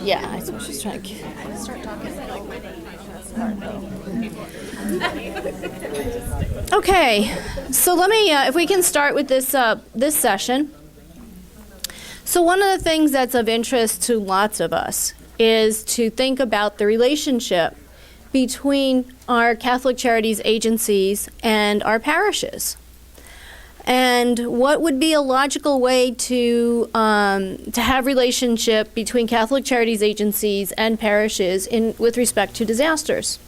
Yeah, I was just trying to start talking. Okay, so let me, if we can start with this this session. So one of the things that's of interest to lots of us is to think about the relationship between our Catholic Charities agencies and our parishes. And what would be a logical way to have relationship between Catholic Charities agencies and parishes with respect to disasters?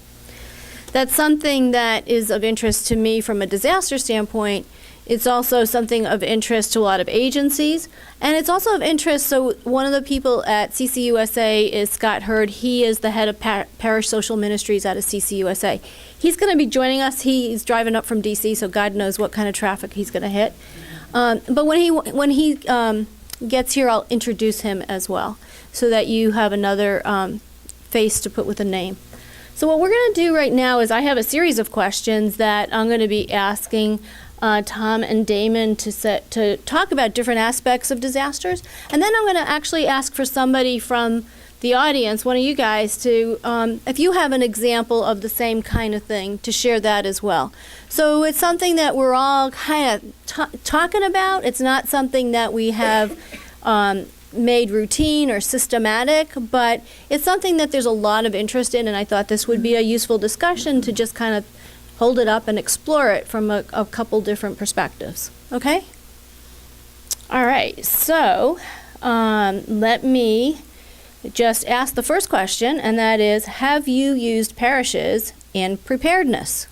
That's something that is of interest to me from a disaster standpoint. It's also something of interest to a lot of agencies, and it's also of interest. So one of the people at CCUSA is Scott Hurd. He is the head of Parish Social Ministries out of CCUSA. He's going to be joining us. He's driving up from DC, so God knows what kind of traffic he's going to hit. But when he gets here, I'll introduce him as well, so that you have another face to put with a name. So what we're going to do right now is I have a series of questions that I'm going to be asking Tom and Damon to talk about different aspects of disasters. And then I'm going to actually ask for somebody from the audience, one of you guys, to, if you have an example of the same kind of thing, to share that as well. So it's something that we're all kind of talking about. It's not something that we have made routine or systematic, but it's something that there's a lot of interest in, and I thought this would be a useful discussion to just kind of hold it up and explore it from a couple different perspectives. Okay? All right, so let me just ask the first question, and that is, have you used parishes in preparedness?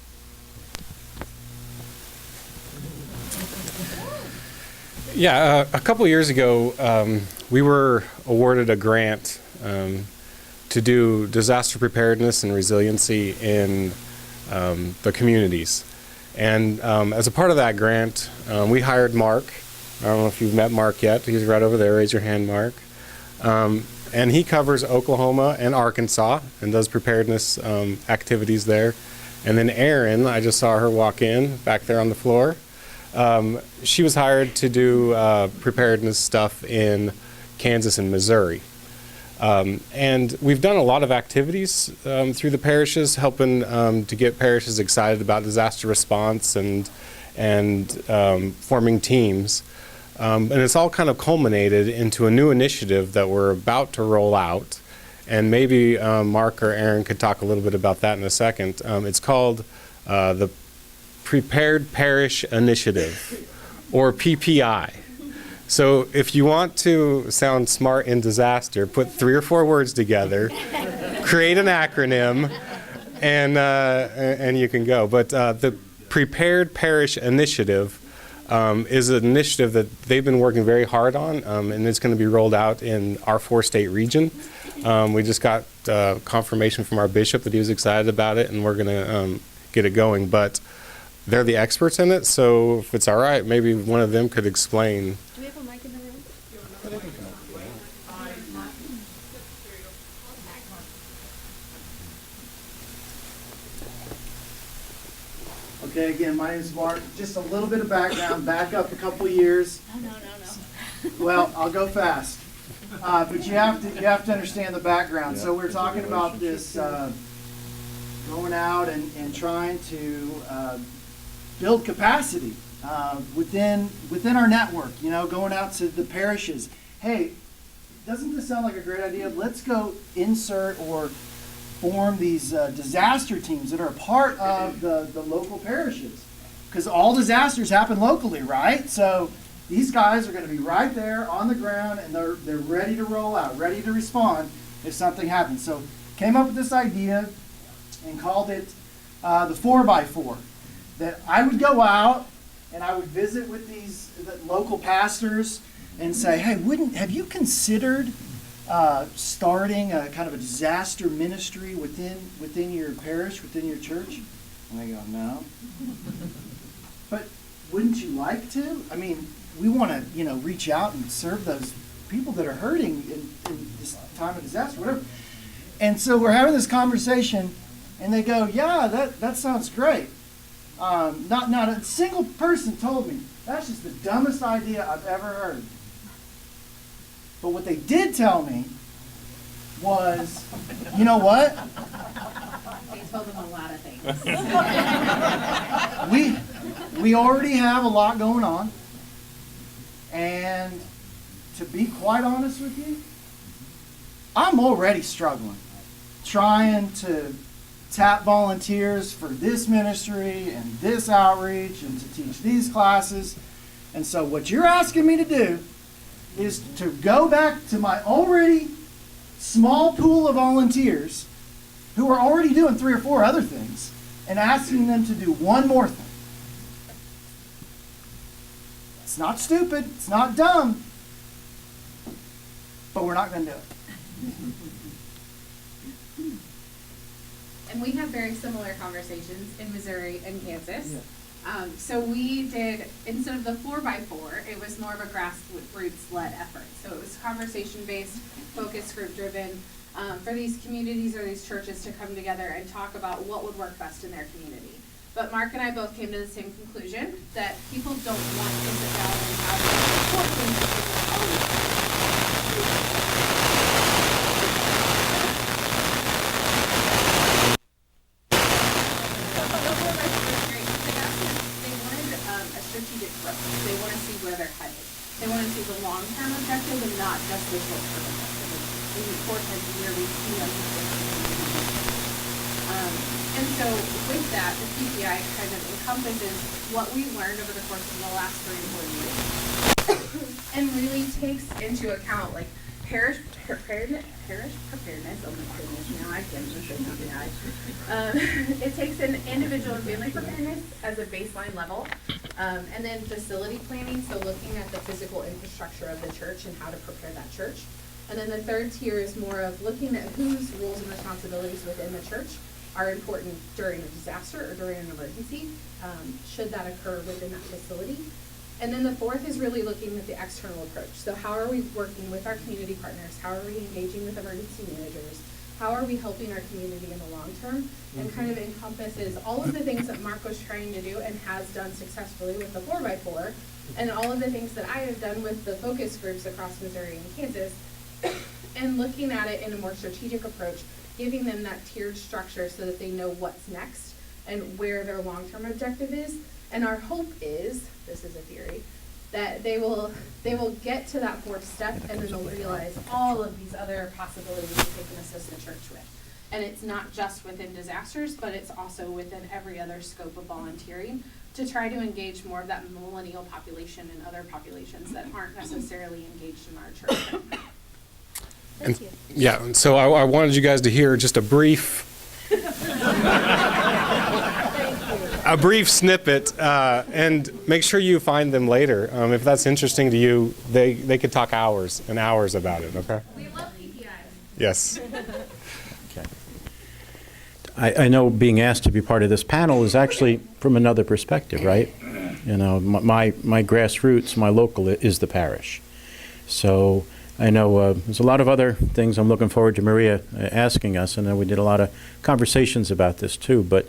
Yeah, a couple years ago, we were awarded a grant to do disaster preparedness and resiliency in the communities. And as a part of that grant, we hired Mark. I don't know if you've met Mark yet. He's right over there. Raise your hand, Mark. And he covers Oklahoma and Arkansas and does preparedness activities there. And then Erin, I just saw her walk in back there on the floor. She was hired to do preparedness stuff in Kansas and Missouri. And we've done a lot of activities through the parishes, helping to get parishes excited about disaster response and forming teams. And it's all kind of culminated into a new initiative that we're about to roll out. And maybe Mark or Aaron could talk a little bit about that in a second. It's called the Prepared Parish Initiative, or PPI. So if you want to sound smart in disaster, put 3 or 4 words together, create an acronym, and you can go. But the Prepared Parish Initiative is an initiative that they've been working very hard on, and it's going to be rolled out in our 4-state region. We just got confirmation from our bishop that he was excited about it, and we're going to get it going. But they're the experts in it, so if it's all right, maybe one of them could explain. Do we have a mic in the room? Okay, again, my name is Mark. Just a little bit of background, back up a couple years. No. Well, I'll go fast. But you have to understand the background. So we're talking about this going out and trying to build capacity within our network, going out to the parishes. Hey, doesn't this sound like a great idea? Let's go insert or form these disaster teams that are a part of the local parishes. Because all disasters happen locally, right? So these guys are going to be right there on the ground, and they're ready to roll out, ready to respond if something happens. So came up with this idea and called it the 4x4. That I would go out and I would visit with these local pastors and say, hey, have you considered starting a kind of a disaster ministry within your parish, within your church? And they go, no. But wouldn't you like to? I mean, we want to, reach out and serve those people that are hurting in this time of disaster, whatever. And so we're having this conversation, and they go, yeah, that sounds great. Not a single person told me, that's just the dumbest idea I've ever heard. But what they did tell me was, you know what? They told them a lot of things. We already have a lot going on. And to be quite honest with you, I'm already struggling, trying to tap volunteers for this ministry and this outreach and to teach these classes. And so what you're asking me to do is to go back to my already small pool of volunteers who are already doing 3 or 4 other things and asking them to do one more thing. It's not stupid, it's not dumb, but we're not going to do it. And we have very similar conversations in Missouri and Kansas. So we did, instead of the 4x4, it was more of a grassroots-led effort. So it was conversation-based, focus group-driven, for these communities or these churches to come together and talk about what would work best in their community. But Mark and I both came to the same conclusion that people don't want to sit down and have support teams. Strategic growth. They want to see where they're headed. They want to see the long-term objective and not just the short-term objective. In the course of the year, we see them. And so with that, the PPI kind of encompasses what we learned over the course of the last 3 to 4 years, and really takes into account like parish preparedness. Oh my goodness, now I can't even say PPI. It takes an individual and family preparedness as a baseline level. And then facility planning, so looking at the physical infrastructure of the church and how to prepare that church. And then the third tier is more of looking at whose roles and responsibilities within the church are important during a disaster or during an emergency, should that occur within that facility. And then the fourth is really looking at the external approach. So how are we working with our community partners? How are we engaging with emergency managers? How are we helping our community in the long term? And kind of encompasses all of the things that Mark was trying to do and has done successfully with the 4x4, and all of the things that I have done with the focus groups across Missouri and Kansas, and looking at it in a more strategic approach, giving them that tiered structure so that they know what's next and where their long-term objective is. And our hope is, this is a theory, that they will get to that 4th step and then they'll realize all of these other possibilities that they can assist the church with. And it's not just within disasters, but it's also within every other scope of volunteering to try to engage more of that millennial population and other populations that aren't necessarily engaged in our church. And, yeah, and so I wanted you guys to hear just a brief snippet, and make sure you find them later. If that's interesting to you, they could talk hours and hours about it, okay? We love PPI. Yes. Okay. I know being asked to be part of this panel is actually from another perspective, right? You know, my grassroots, my local is the parish. So I know there's a lot of other things I'm looking forward to Maria asking us, and we did a lot of conversations about this too. But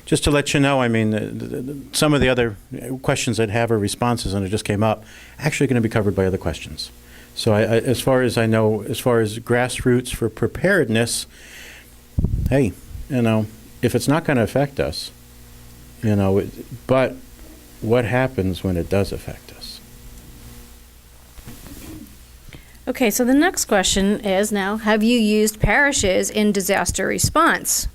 just to let you know, I mean, some of the other questions that have or responses, and it just came up, actually going to be covered by other questions. So as far as I know, as far as grassroots for preparedness, hey, you know, if it's not going to affect us, you know, but what happens when it does affect us? Okay, so the next question is now, have you used parishes in disaster response?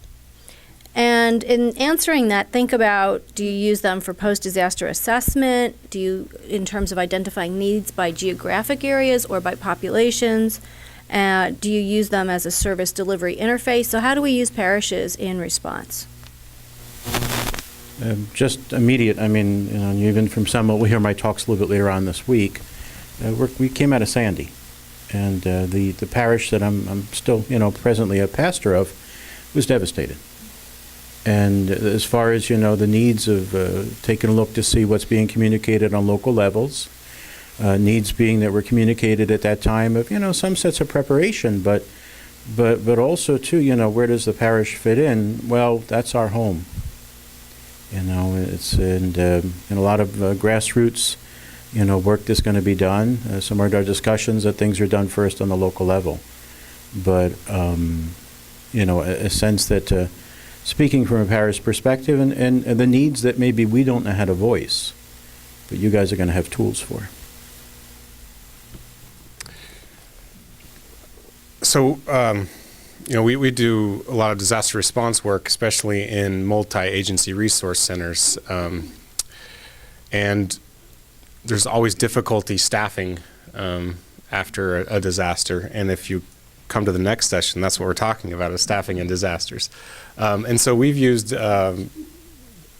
And in answering that, think about, do you use them for post-disaster assessment? Do you, in terms of identifying needs by geographic areas or by populations? Do you use them as a service delivery interface? So how do we use parishes in response? Just immediate. I mean, you know, even from some, we'll hear my talks a little bit later on this week. We came out of Sandy. And the parish that I'm still, you know, presently a pastor of was devastated. And as far as, you know, the needs of taking a look to see what's being communicated on local levels, needs being that were communicated at that time of, you know, some sets of preparation, but also, too, you know, where does the parish fit in? Well, that's our home. You know, it's and a lot of grassroots work that's going to be done. Some of our discussions that things are done first on the local level. But, a sense that speaking from a parish perspective and the needs that maybe we don't know how to voice, but you guys are going to have tools for. So, we do a lot of disaster response work, especially in multi-agency resource centers. And there's always difficulty staffing after a disaster. And if you come to the next session, that's what we're talking about, is staffing and disasters. And so we've used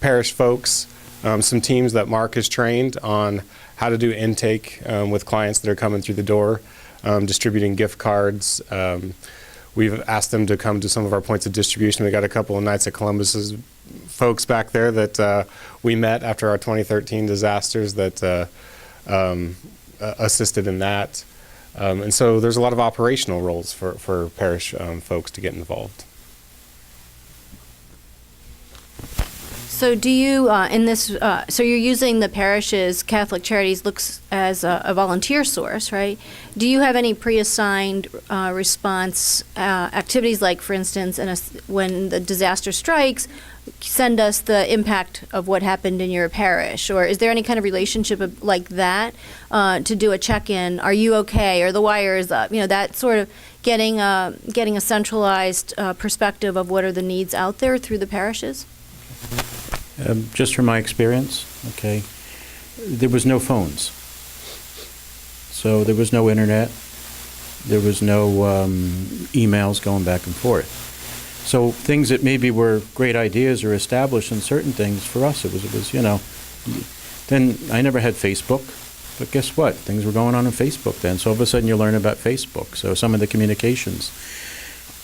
parish folks, some teams that Mark has trained on how to do intake with clients that are coming through the door, distributing gift cards. We've asked them to come to some of our points of distribution. We got a couple of Knights of Columbus's folks back there that we met after our 2013 disasters that assisted in that. And so there's a lot of operational roles for parish folks to get involved. So do you, so you're using the parish's Catholic Charities looks as a volunteer source, right? Do you have any pre-assigned response activities, like, for instance, when the disaster strikes, send us the impact of what happened in your parish? Or is there any kind of relationship like that to do a check-in? Are you okay? Or the wire is up? That sort of getting a centralized perspective of what are the needs out there through the parishes? Just from my experience, okay, there was no phones. So there was no internet. There was no emails going back and forth. So things that maybe were great ideas or established in certain things, for us it was then I never had Facebook, but guess what? Things were going on Facebook then. So all of a sudden you learn about Facebook. So some of the communications.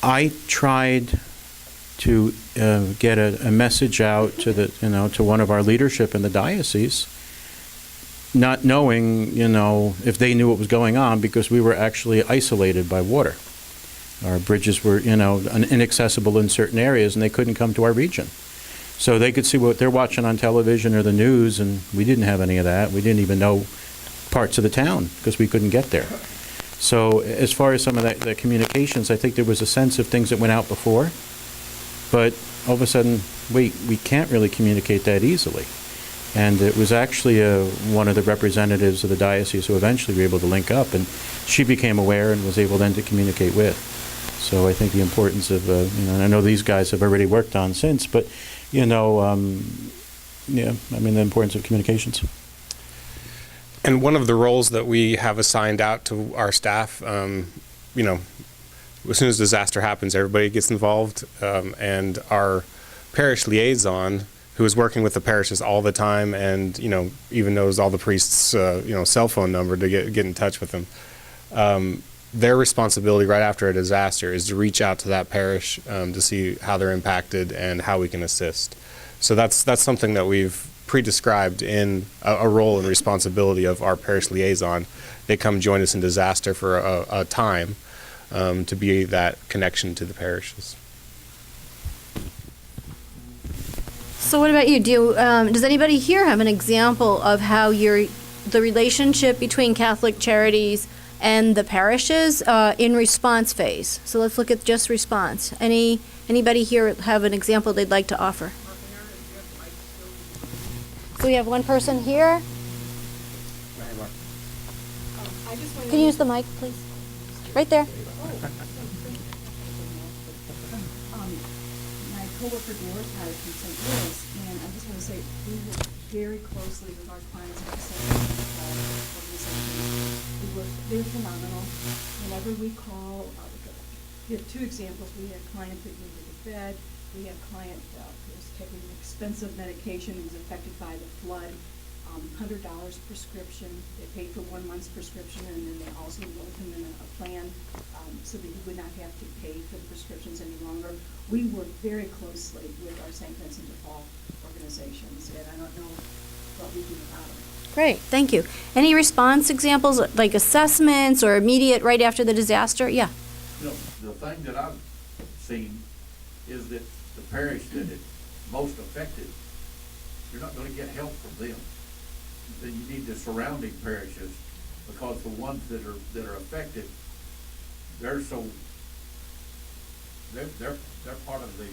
I tried to get a message out to to one of our leadership in the diocese, not knowing, if they knew what was going on, because we were actually isolated by water. Our bridges were, inaccessible in certain areas, and they couldn't come to our region. So they could see what they're watching on television or the news, and we didn't have any of that. We didn't even know parts of the town because we couldn't get there. So as far as some of the communications, I think there was a sense of things that went out before. But all of a sudden, we can't really communicate that easily. And it was actually one of the representatives of the diocese who eventually were able to link up, and she became aware and was able then to communicate with. So I think the importance of, and I know these guys have already worked on since, but, the importance of communications. And one of the roles that we have assigned out to our staff, as soon as disaster happens, everybody gets involved, and our parish liaison, who is working with the parishes all the time, and even knows all the priests' cell phone number to get in touch with them. Their responsibility right after a disaster is to reach out to that parish to see how they're impacted and how we can assist. So that's something that we've pre-described in a role and responsibility of our parish liaison. They come join us in disaster for a time. To be that connection to the parishes. So what about you? Does anybody here have an example of how the relationship between Catholic Charities and the parishes in response phase? So let's look at just response. Anybody here have an example they'd like to offer? So we have one person here. Can you use the mic, please? Right there. My coworker Doris had it from St. Louis, and I just want to say we work very closely with our clients at the organizations. They're phenomenal. Whenever we call, we have two examples. We had a client that needed a bed. We had a client who was taking expensive medication and was affected by the flood. $100 prescription. They paid for 1 month's prescription, and then they also enrolled him in a plan so that he would not have to pay for the prescriptions any longer. We work very closely with our St. Vincent de Paul organizations, and I don't know what we do about them. Great, thank you. Any response examples, like assessments or immediate right after the disaster? Yeah. The thing that I've seen is that the parish that is most affected, you're not going to get help from them. that you need the surrounding parishes, because the ones that are affected, they're so, they're part of the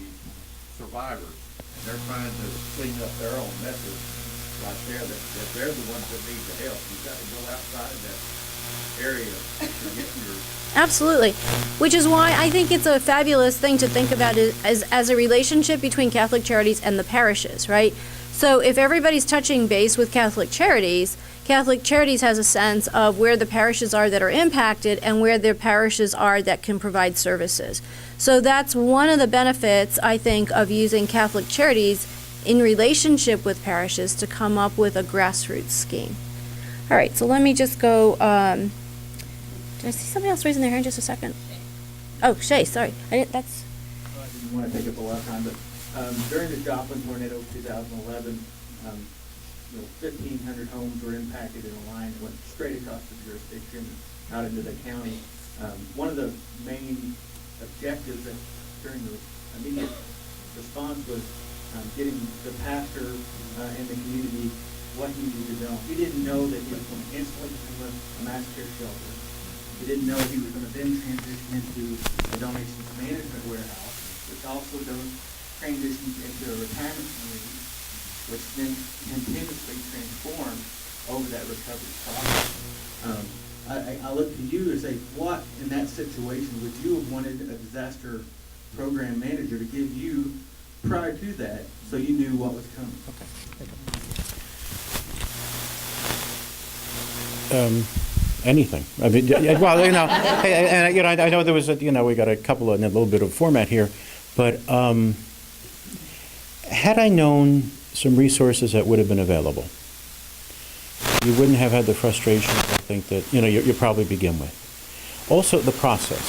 survivors, and they're trying to clean up their own messes right there, that they're the ones that need the help. You've got to go outside that area to get your. Absolutely. Which is why I think it's a fabulous thing to think about it as a relationship between Catholic Charities and the parishes, right? So if everybody's touching base with Catholic Charities has a sense of where the parishes are that are impacted and where the parishes are that can provide services. So that's one of the benefits, I think, of using Catholic Charities in relationship with parishes to come up with a grassroots scheme. All right, so let me just go, did I see somebody else raising their hand just a second? Oh, Shay, sorry. I didn't want to take up a lot of time, but during the Joplin tornado of 2011, 1,500 homes were impacted in a line that went straight across the jurisdiction out into the county. One of the main objectives during the immediate response was getting the pastor and the community what he needed to know. He didn't know that he was going to instantly become a mass care shelter. He didn't know he was going to then transition into a donations management warehouse, which also transitions into a retirement community, which then continuously transformed over that recovery process. I look to you to say, what in that situation would you have wanted a disaster program manager to give you prior to that, so you knew what was coming? Anything. I mean, well, I know there was we got a couple of, a little bit of format here, but had I known some resources that would have been available, you wouldn't have had the frustration, I think, that, you probably begin with. Also, the process.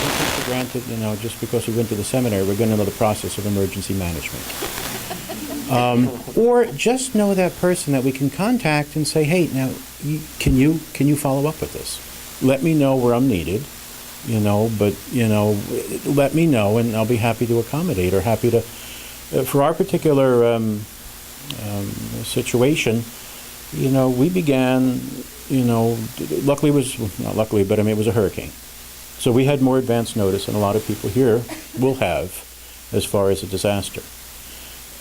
Don't take for granted, just because we went to the seminary, we're going to know the process of emergency management. Or just know that person that we can contact and say, hey, now, can you follow up with this? Let me know where I'm needed, let me know, and I'll be happy to accommodate, or happy to, for our particular situation, we began, luckily not luckily, but it was a hurricane. So we had more advance notice than a lot of people here will have as far as a disaster.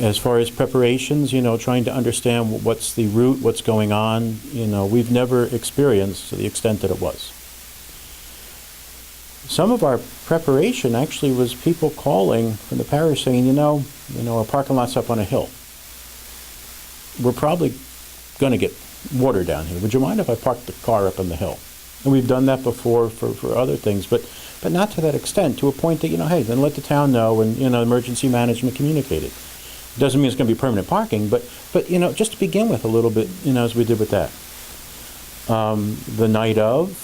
As far as preparations, trying to understand what's the route, what's going on, we've never experienced to the extent that it was. Some of our preparation actually was people calling from the parish saying, our parking lot's up on a hill. We're probably going to get water down here. Would you mind if I parked the car up on the hill? And we've done that before for other things, but not to that extent, to a point that, hey, then let the town know, and, emergency management communicated. Doesn't mean it's going to be permanent parking, but just to begin with a little bit, as we did with that. The night of,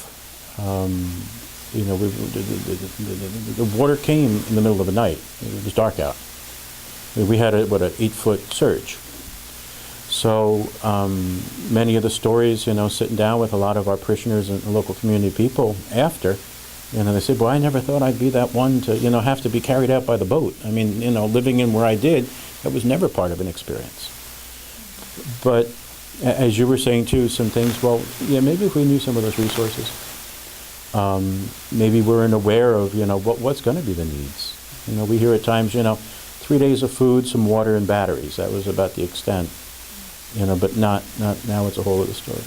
the water came in the middle of the night. It was dark out. We had an 8-foot surge. So many of the stories, sitting down with a lot of our parishioners and local community people after, they said, well, I never thought I'd be that one to, have to be carried out by the boat. I mean, living in where I did, that was never part of an experience. But as you were saying too, some things, well, maybe if we knew some of those resources, maybe we're aware of, what's going to be the needs. We hear at times, 3 days of food, some water, and batteries. That was about the extent. But not now. It's a whole other story.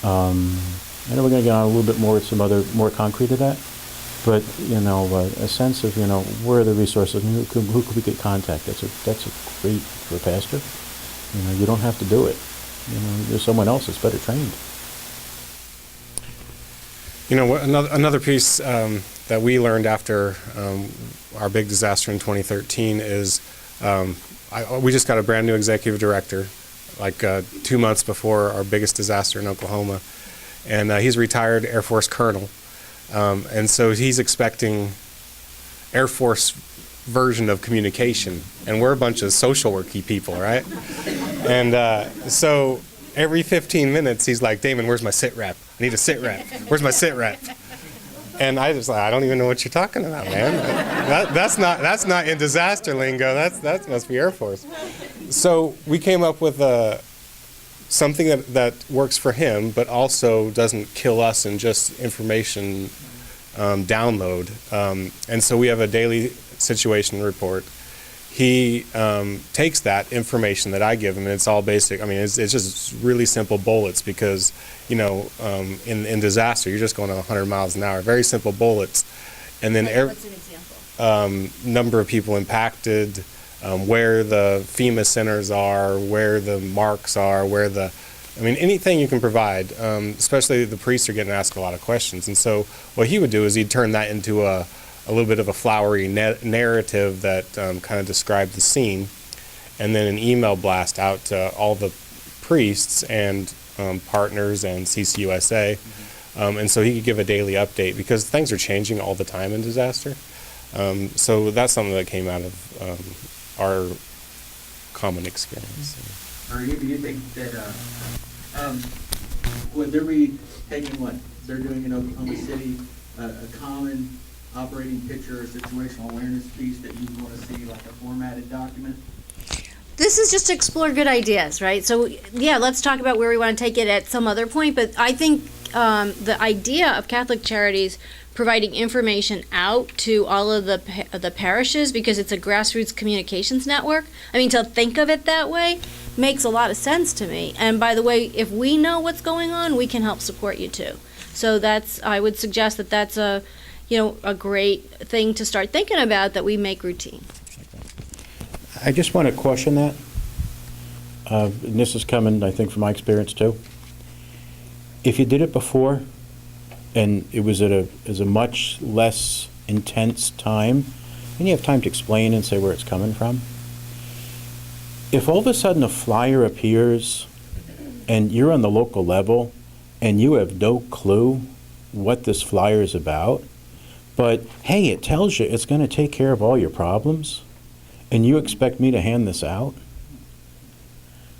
I know we're going to get on a little bit more with some other more concrete of that, but a sense of where are the resources and who could we get contact. That's a great for a pastor. You don't have to do it. There's someone else that's better trained. Another piece that we learned after our big disaster in 2013 is we just got a brand new executive director, like 2 months before our biggest disaster in Oklahoma. And he's a retired Air Force colonel. And so he's expecting Air Force version of communication. And we're a bunch of social worky people, right? And so every 15 minutes, he's like, Damon, where's my sit rep? I need a sit rep. Where's my sit rep? And I just I don't even know what you're talking about, man. That's not in disaster lingo. That must be Air Force. So we came up with something that works for him, but also doesn't kill us in just information download. And so we have a daily situation report. He takes that information that I give him, and it's all basic. I mean, it's just really simple bullets because, you know, in disaster, you're just going at 100 miles an hour. Very simple bullets. And then What's an example? number of people impacted, where the FEMA centers are, where the marks are, anything you can provide, especially the priests are getting asked a lot of questions. And so what he would do is he'd turn that into a little bit of a flowery narrative that kind of described the scene, and then an email blast out to all the priests and partners and CCUSA. And so he could give a daily update because things are changing all the time in disaster. So that's something that came out of our common experience. Or you think that, would there be taking what they're doing in Oklahoma City, a common operating picture or situational awareness piece that you want to see like a formatted document? This is just to explore good ideas, right? So, yeah, let's talk about where we want to take it at some other point. But I think the idea of Catholic Charities providing information out to all of the parishes, because it's a grassroots communications network, I mean, to think of it that way makes a lot of sense to me. And by the way, if we know what's going on, we can help support you too. So I would suggest that that's a great thing to start thinking about, that we make routine. I just want to caution that, and this is coming, I think, from my experience too. If you did it before, and it was at a much less intense time, and you have time to explain and say where it's coming from. If all of a sudden a flyer appears, and you're on the local level, and you have no clue what this flyer is about, but hey, it tells you it's going to take care of all your problems, and you expect me to hand this out?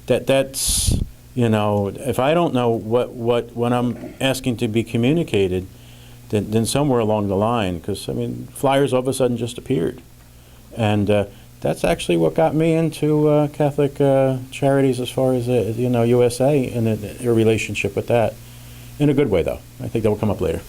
That's, if I don't know what I'm asking to be communicated, then somewhere along the line, because, flyers all of a sudden just appeared. And that's actually what got me into Catholic Charities as far as, USA and a relationship with that. In a good way, though. I think that will come up later.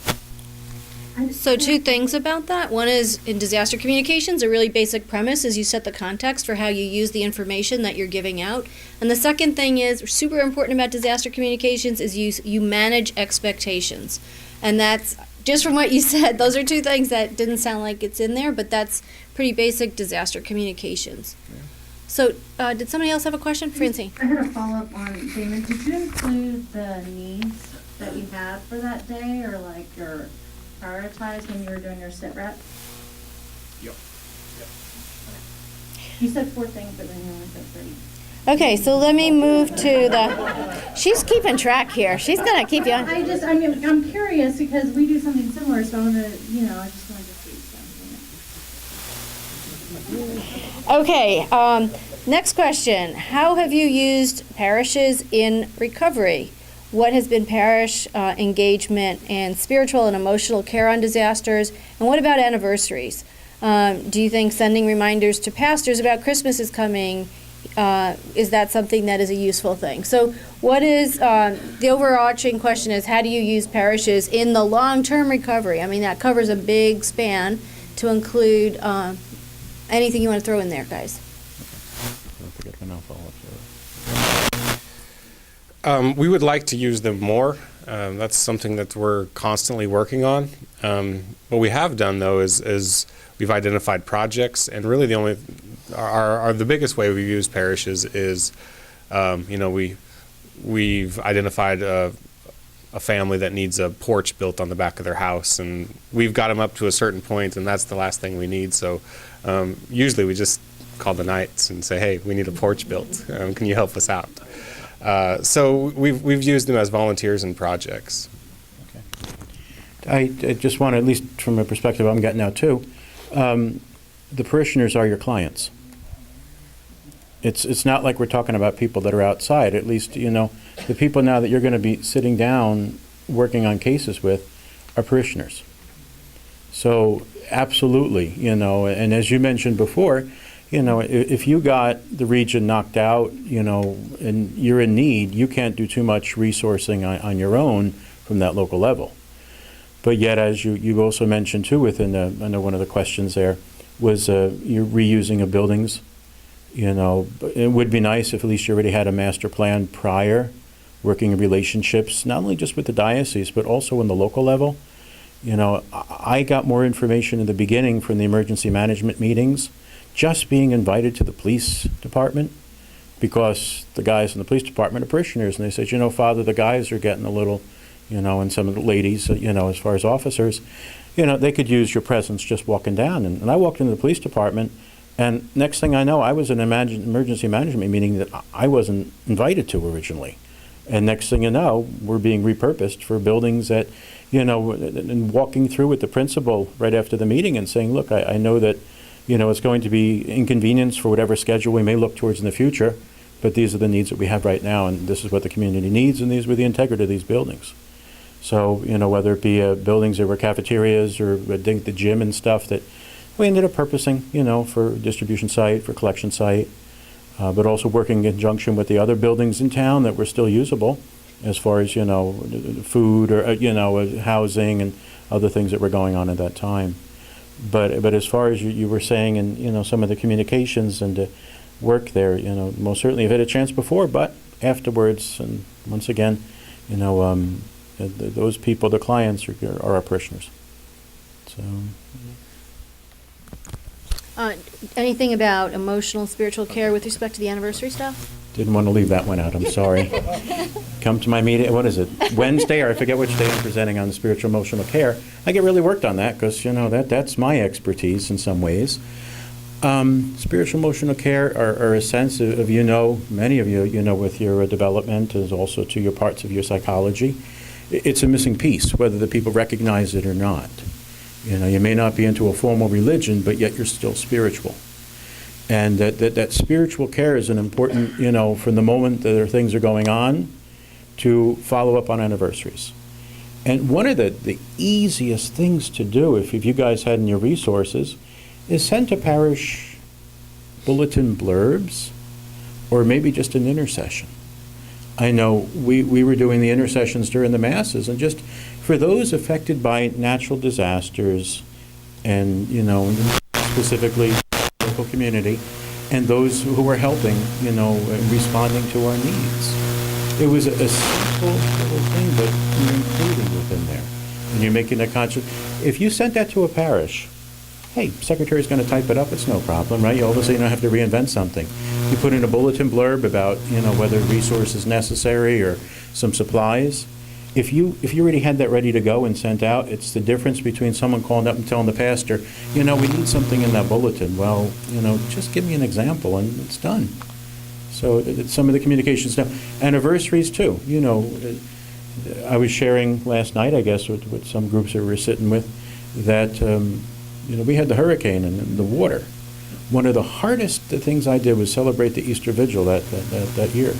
So two things about that. One is, in disaster communications, a really basic premise is you set the context for how you use the information that you're giving out. And the second thing is, super important about disaster communications, is you manage expectations. And that's, just from what you said, those are two things that didn't sound like it's in there, but that's pretty basic disaster communications. Yeah. So did somebody else have a question? Francine? I had a follow-up on, Damon, did you include the needs that you had for that day, or like your prioritize when you were doing your sit rep? Yep. You said 4 things, but then you only said 3. Okay, so let me move to the. She's keeping track here. She's gonna keep you on. I'm curious because we do something similar, so I want to, I just wanted to see something. Okay. Next question: how have you used parishes in recovery? What has been parish engagement and spiritual and emotional care on disasters? And what about anniversaries? Do you think sending reminders to pastors about Christmas is coming, is that something that is a useful thing? So what is, the overarching question is, how do you use parishes in the long-term recovery? I mean, that covers a big span to include anything you want to throw in there, guys. We would like to use them more. That's something that we're constantly working on. What we have done, though, is we've identified projects, and really the biggest way we use parishes is, we've identified a family that needs a porch built on the back of their house, and we've got them up to a certain point, and that's the last thing we need. So usually we just call the Knights and say, hey, we need a porch built. Can you help us out? So we've used them as volunteers and projects. Okay. I just want to, at least from a perspective I'm getting now too, the parishioners are your clients. It's not like we're talking about people that are outside. At least, the people now that you're going to be sitting down working on cases with are parishioners. So absolutely, and as you mentioned before, if you got the region knocked out, and you're in need, you can't do too much resourcing on your own from that local level. But yet, as you also mentioned too, within I know one of the questions there was you're reusing of buildings. It would be nice if at least you already had a master plan prior, working in relationships, not only just with the diocese, but also in the local level. I got more information in the beginning from the emergency management meetings, just being invited to the police department, because the guys in the police department are parishioners, and they said, Father, the guys are getting a little, and some of the ladies, as far as officers, they could use your presence just walking down. And I walked into the police department, and next thing I know, I was in an emergency management meeting that I wasn't invited to originally. And next thing you know, we're being repurposed for buildings that, and walking through with the principal right after the meeting and saying, look, I know that, it's going to be inconvenience for whatever schedule we may look towards in the future, but these are the needs that we have right now, and this is what the community needs, and these were the integrity of these buildings. So, whether it be buildings that were cafeterias or the gym and stuff that we ended up purposing, for distribution site, for collection site, but also working in conjunction with the other buildings in town that were still usable as far as, food or, housing and other things that were going on at that time. But as far as you were saying, and, some of the communications and work there, most certainly I've had a chance before, but afterwards, and once again, those people, the clients, are our parishioners. So. Anything about emotional, spiritual care with respect to the anniversary stuff? Didn't want to leave that one out, I'm sorry. Come to my meeting, what is it, Wednesday, or I forget which day I'm presenting on the spiritual emotional care. I get really worked on that because, that's my expertise in some ways. Spiritual emotional care are a sense of, many of you, with your development, as also to your parts of your psychology. It's a missing piece, whether the people recognize it or not. You may not be into a formal religion, but yet you're still spiritual. And that spiritual care is an important, from the moment that things are going on to follow up on anniversaries. And one of the easiest things to do, if you guys had in your resources, is send to parish bulletin blurbs, or maybe just an intercession. I know we were doing the intercessions during the masses, and just for those affected by natural disasters and, specifically local community, and those who were helping, responding to our needs. It was a simple little thing, but you're including within there. And you're making a conscious. If you sent that to a parish, hey, secretary's going to type it up, it's no problem, right? You all of a sudden don't have to reinvent something. You put in a bulletin blurb about, whether resources necessary or some supplies. If you already had that ready to go and sent out, it's the difference between someone calling up and telling the pastor, we need something in that bulletin. Well, just give me an example and it's done. So some of the communications now. Anniversaries too. I was sharing last night, I guess, with some groups that we were sitting with, that, we had the hurricane and the water. One of the hardest things I did was celebrate the Easter Vigil that year.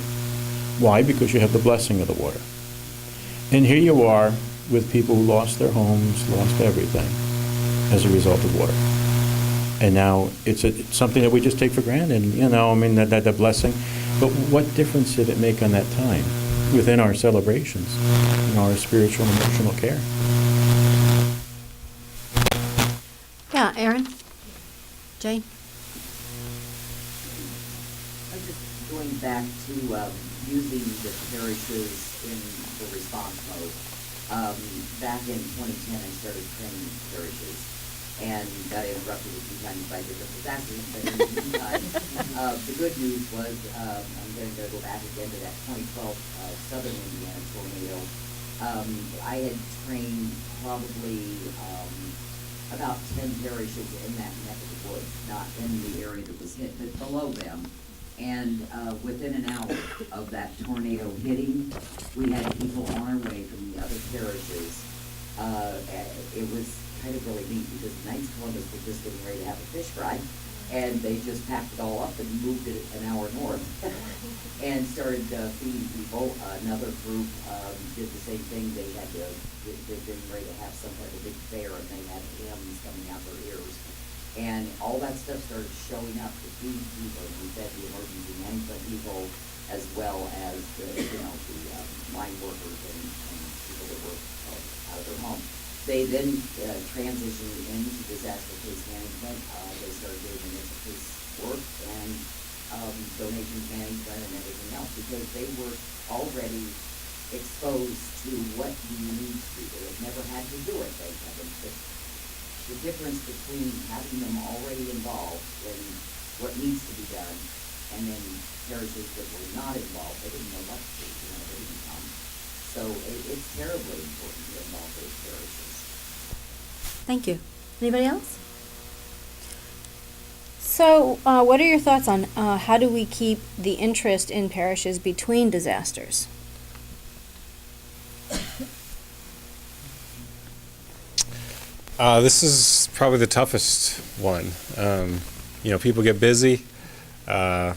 Why? Because you have the blessing of the water. And here you are with people who lost their homes, lost everything as a result of water. And now it's something that we just take for granted, that blessing. But what difference did it make on that time within our celebrations, in our spiritual and emotional care? Yeah, Aaron? Jane? I'm just going back to using the parishes in the response mode. Back in 2010, I started training parishes and got interrupted a few times by different disasters. But in the meantime, the good news was I'm going to go back again to that 2012 Southern Indiana tornado. I had trained probably about 10 parishes in that neck of the woods, not in the area that was hit, but below them. And within an hour of that tornado hitting, we had people on our way from the other parishes. It was kind of really neat because the Knights of Columbus were just getting ready to have a fish fry, and they just packed it all up and moved it an hour north and started feeding people. Another group did the same thing. They'd been ready to have some kind of big fair, and they had hymns coming out their ears. And all that stuff started showing up, the feed people, we said the emergency management people, as well as the, the line workers and people that work out of their home. They then transitioned into disaster case management. They started doing initial case work and donations management and everything else, because they were already exposed to what you need to do. They had never had to do it, thank heavens. But the difference between having them already involved in what needs to be done and then parishes that were not involved, they didn't know what to do, they didn't come. So it's terribly important to involve those parishes. Thank you. Anybody else? So, what are your thoughts on how do we keep the interest in parishes between disasters? This is probably the toughest one. People get busy. They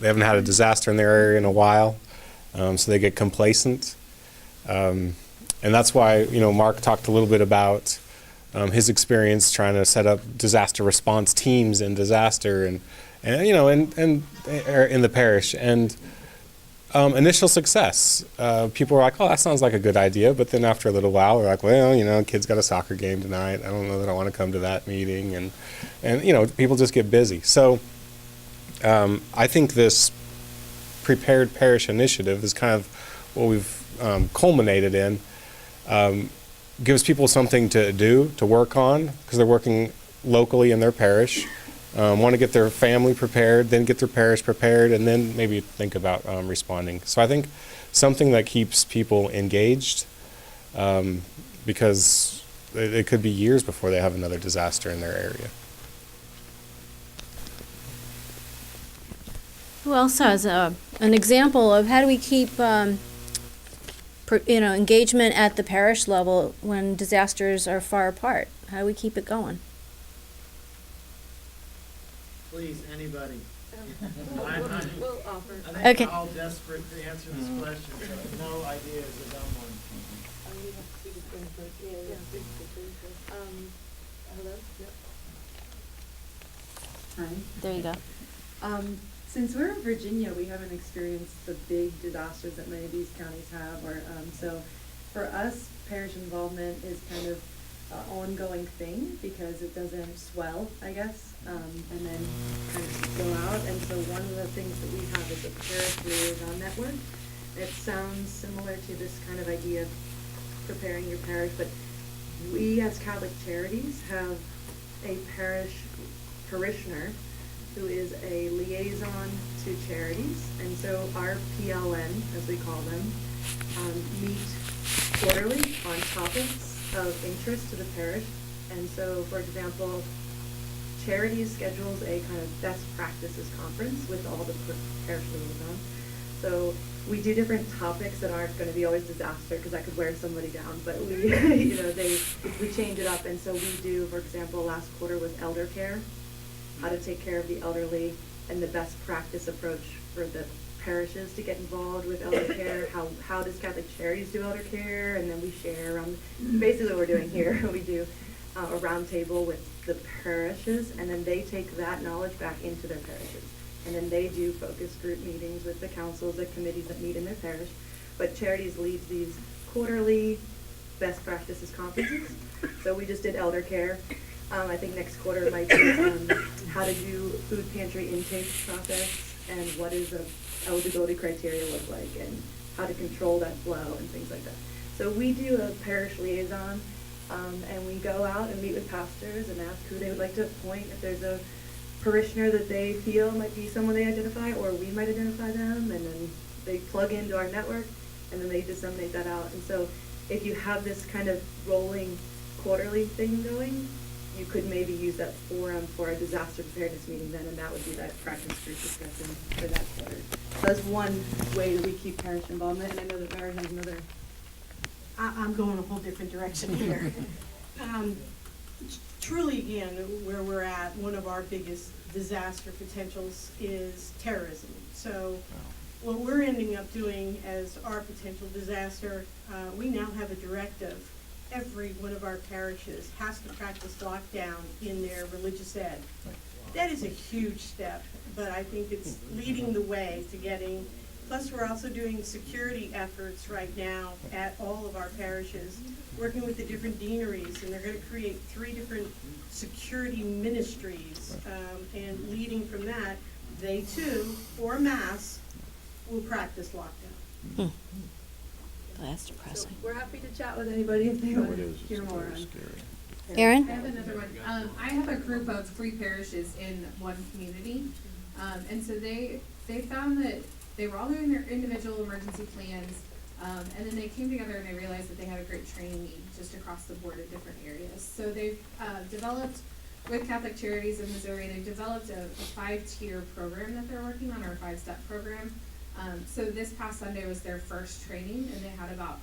haven't had a disaster in their area in a while, so they get complacent. And that's why, Mark talked a little bit about his experience trying to set up disaster response teams in disaster and in the parish. And initial success. People were like, oh, that sounds like a good idea. But then after a little while, they're like, well, kid's got a soccer game tonight. I don't know that I want to come to that meeting. And people just get busy. So I think this Prepared Parish initiative is kind of what we've culminated in. Gives people something to do, to work on, because they're working locally in their parish. Want to get their family prepared, then get their parish prepared, and then maybe think about responding. So I think something that keeps people engaged, because it could be years before they have another disaster in their area. Who else has an example of how do we keep engagement at the parish level when disasters are far apart? How do we keep it going? Please, anybody. We'll offer. I think Okay. we're all desperate to answer this question, so no idea is a dumb one. Hello? Hi. There you go. Since we're in Virginia, we haven't experienced the big disasters that many of these counties have. So for us, parish involvement is kind of an ongoing thing because it doesn't swell, I guess, and then kind of go out. And so one of the things that we have is a parish liaison network. It sounds similar to this kind of idea of preparing your parish, but we as Catholic Charities have a parishioner who is a liaison to charities, and so our PLN, as we call them, meet quarterly on topics of interest to the parish. And so, for example, Charities schedules a kind of best practices conference with all the parish liaisons. So we do different topics that aren't going to be always disaster, because that could wear somebody down, but we, we change it up. And so we do, for example, last quarter was elder care, how to take care of the elderly, and the best practice approach for the parishes to get involved with elder care. How does Catholic Charities do elder care? And then we share around, basically what we're doing here, we do a round table with the parishes, and then they take that knowledge back into their parishes. And then they do focus group meetings with the councils, the committees that meet in their parish. But Charities leads these quarterly best practices conferences. So we just did elder care. I think next quarter might be how to do food pantry intake process and what does a eligibility criteria look like and how to control that flow and things like that. So we do a parish liaison, and we go out and meet with pastors and ask who they would like to appoint, if there's a parishioner that they feel might be someone they identify, or we might identify them, and then they plug into our network, and then they disseminate that out. And so if you have this kind of rolling quarterly thing going, you could maybe use that forum for a disaster preparedness meeting then, and that would be that practice group discussion for that quarter. So that's one way that we keep parish involvement, and I know that Mary has another. I'm going a whole different direction here. Truly, again, where we're at, one of our biggest disaster potentials is terrorism. So what we're ending up doing as our potential disaster, we now have a directive every one of our parishes has to practice lockdown in their religious ed. That is a huge step, but I think it's leading the way to getting, plus we're also doing security efforts right now at all of our parishes, working with the different deaneries, and they're going to create 3 different security ministries, and leading from that, they too, for mass, will practice lockdown. That's depressing. We're happy to chat with anybody if they want to hear more on. Erin? I have another one. I have a group of 3 parishes in one community. And so they found that they were all doing their individual emergency plans. And then they came together and they realized that they had a great training need just across the board in different areas. So they've developed, with Catholic Charities of Missouri, they've developed a 5-tier program that they're working on, or a 5-step program. So this past Sunday was their first training, and they had about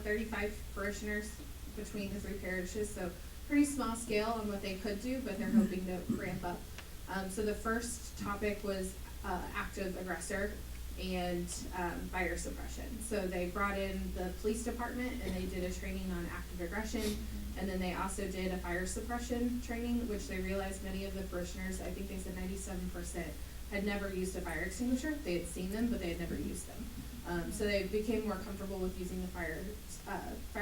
35 parishioners between the 3 parishes. So pretty small scale on what they could do, but they're hoping to ramp up. So the first topic was active aggressor and fire suppression. So they brought in the police department and they did a training on active aggression, and then they also did a fire suppression training, which they realized many of the parishioners, I think they said 97%, had never used a fire extinguisher. They had seen them, but they had never used them. So they became more comfortable with using the fire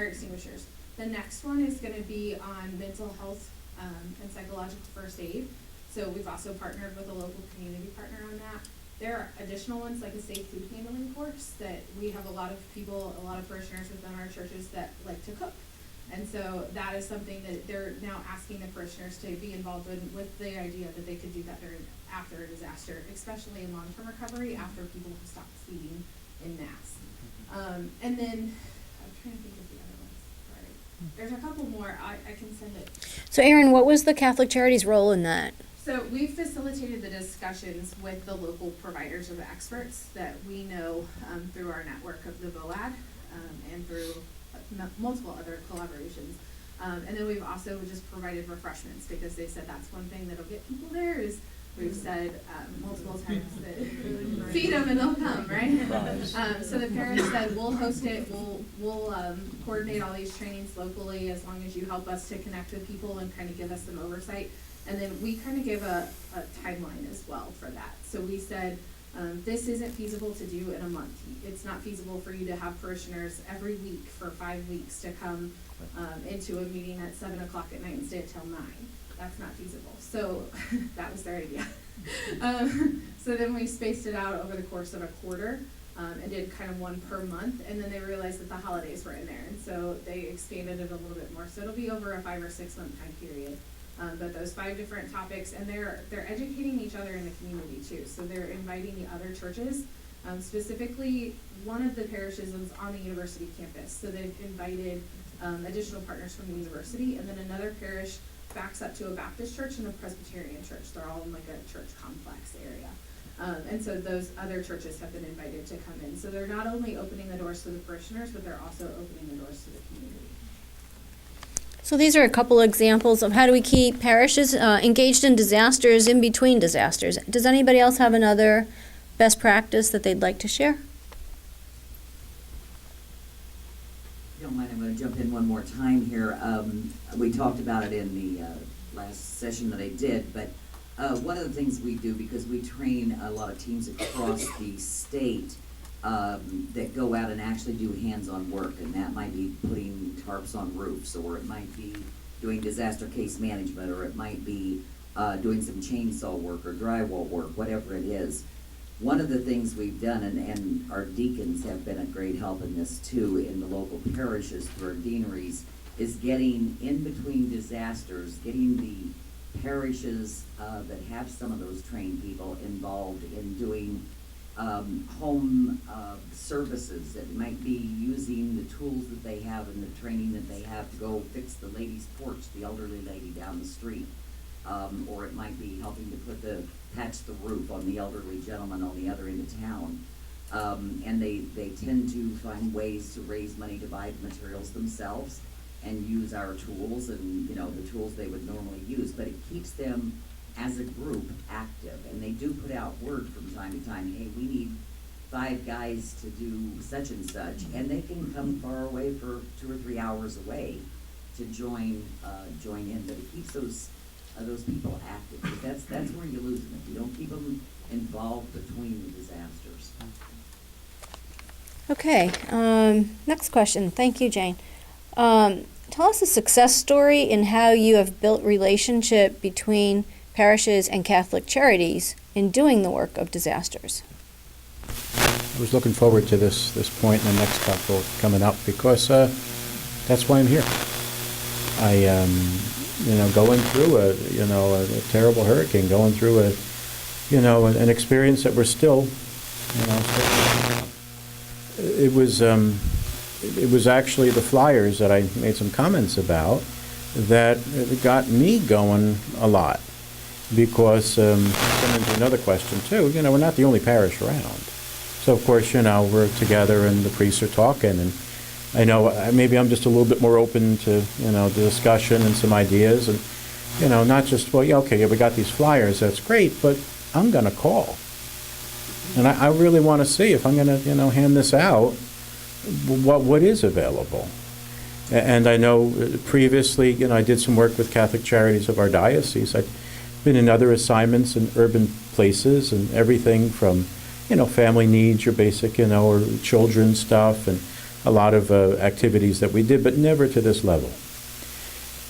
extinguishers. The next one is going to be on mental health and psychological first aid. So we've also partnered with a local community partner on that. There are additional ones like a safe food handling course that we have a lot of people, a lot of parishioners within our churches that like to cook. And so that is something that they're now asking the parishioners to be involved in, with the idea that they could do that after a disaster, especially in long-term recovery after people have stopped feeding in mass. And then I'm trying to think of the other ones. Sorry. There's a couple more. I can send it. So Erin, what was the Catholic Charities' role in that? So we've facilitated the discussions with the local providers of experts that we know through our network of the VOAD and through multiple other collaborations. And then we've also just provided refreshments, because they said that's one thing that'll get people there is we've said multiple times that feed them and they'll come, right? So the parents said we'll host it, we'll coordinate all these trainings locally as long as you help us to connect with people and kind of give us some oversight. And then we kind of give a timeline as well for that. So we said, this isn't feasible to do in a month. It's not feasible for you to have parishioners every week for 5 weeks to come into a meeting at 7 o'clock at night and stay until 9. That's not feasible. So that was their idea. So then we spaced it out over the course of a quarter and did kind of one per month. And then they realized that the holidays were in there. And so they expanded it a little bit more. So it'll be over a 5 or 6 month time period. But those 5 different topics, and they're educating each other in the community too. So they're inviting the other churches. Specifically, one of the parishes is on the university campus. So they've invited additional partners from the university, and then another parish backs up to a Baptist church and a Presbyterian church. They're all in like a church complex area. And so those other churches have been invited to come in. So they're not only opening the doors to the parishioners, but they're also opening the doors to the community. So these are a couple examples of how do we keep parishes engaged in disasters in between disasters. Does anybody else have another best practice that they'd like to share? If you don't mind, I'm going to jump in one more time here. We talked about it in the last session that I did, but one of the things we do, because we train a lot of teams across the state that go out and actually do hands-on work, and that might be putting tarps on roofs, or it might be doing disaster case management, or it might be doing some chainsaw work or drywall work, whatever it is. One of the things we've done, and our deacons have been a great help in this too, in the local parishes through our deaneries, is getting in between disasters, getting the parishes that have some of those trained people involved in doing home services that might be using the tools that they have and the training that they have to go fix the lady's porch, the elderly lady down the street. Or it might be helping to patch the roof on the elderly gentleman on the other end of town. And they tend to find ways to raise money to buy the materials themselves and use our tools and, the tools they would normally use. But it keeps them as a group active, and they do put out word from time to time, hey, we need 5 guys to do such and such, and they can come far away for 2 or 3 hours away to join in, but it keeps those people active, because that's where you lose them, if you don't keep them involved between the disasters. Okay, next question. Thank you, Jane. Tell us a success story in how you have built relationship between parishes and Catholic charities in doing the work of disasters. I was looking forward to this point in the next couple coming up, because that's why I'm here. I going through a terrible hurricane, going through an experience that we're still, it was actually the flyers that I made some comments about that got me going a lot, because coming to another question too, we're not the only parish around. So of course, we're together and the priests are talking, and I know maybe I'm just a little bit more open to, the discussion and some ideas, and, not just, we got these flyers, that's great, but I'm going to call. And I really want to see if I'm going to, hand this out, what is available. And I know previously, I did some work with Catholic Charities of our diocese. I've been in other assignments in urban places, and everything from, family needs, your basic, or children's stuff, and a lot of activities that we did, but never to this level.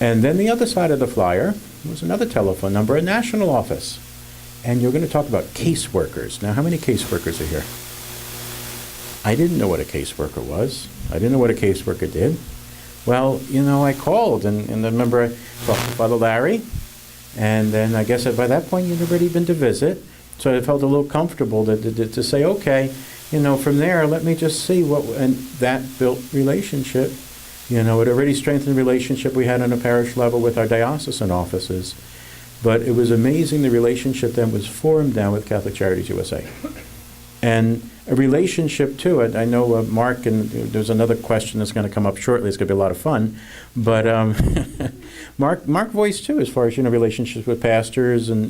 And then the other side of the flyer was another telephone number, a national office. And you're going to talk about caseworkers. Now, how many caseworkers are here? I didn't know what a caseworker was. I didn't know what a caseworker did. Well, I called, and I remember I talked to Father Larry, and then I guess by that point you'd already been to visit, so I felt a little comfortable to say, okay, from there, let me just see what, and that built relationship. It already strengthened the relationship we had on a parish level with our diocesan offices. But it was amazing the relationship that was formed down with Catholic Charities USA. And a relationship to it, I know Mark, and there's another question that's going to come up shortly, it's going to be a lot of fun, but Mark voiced too, as far as, relationships with pastors, and,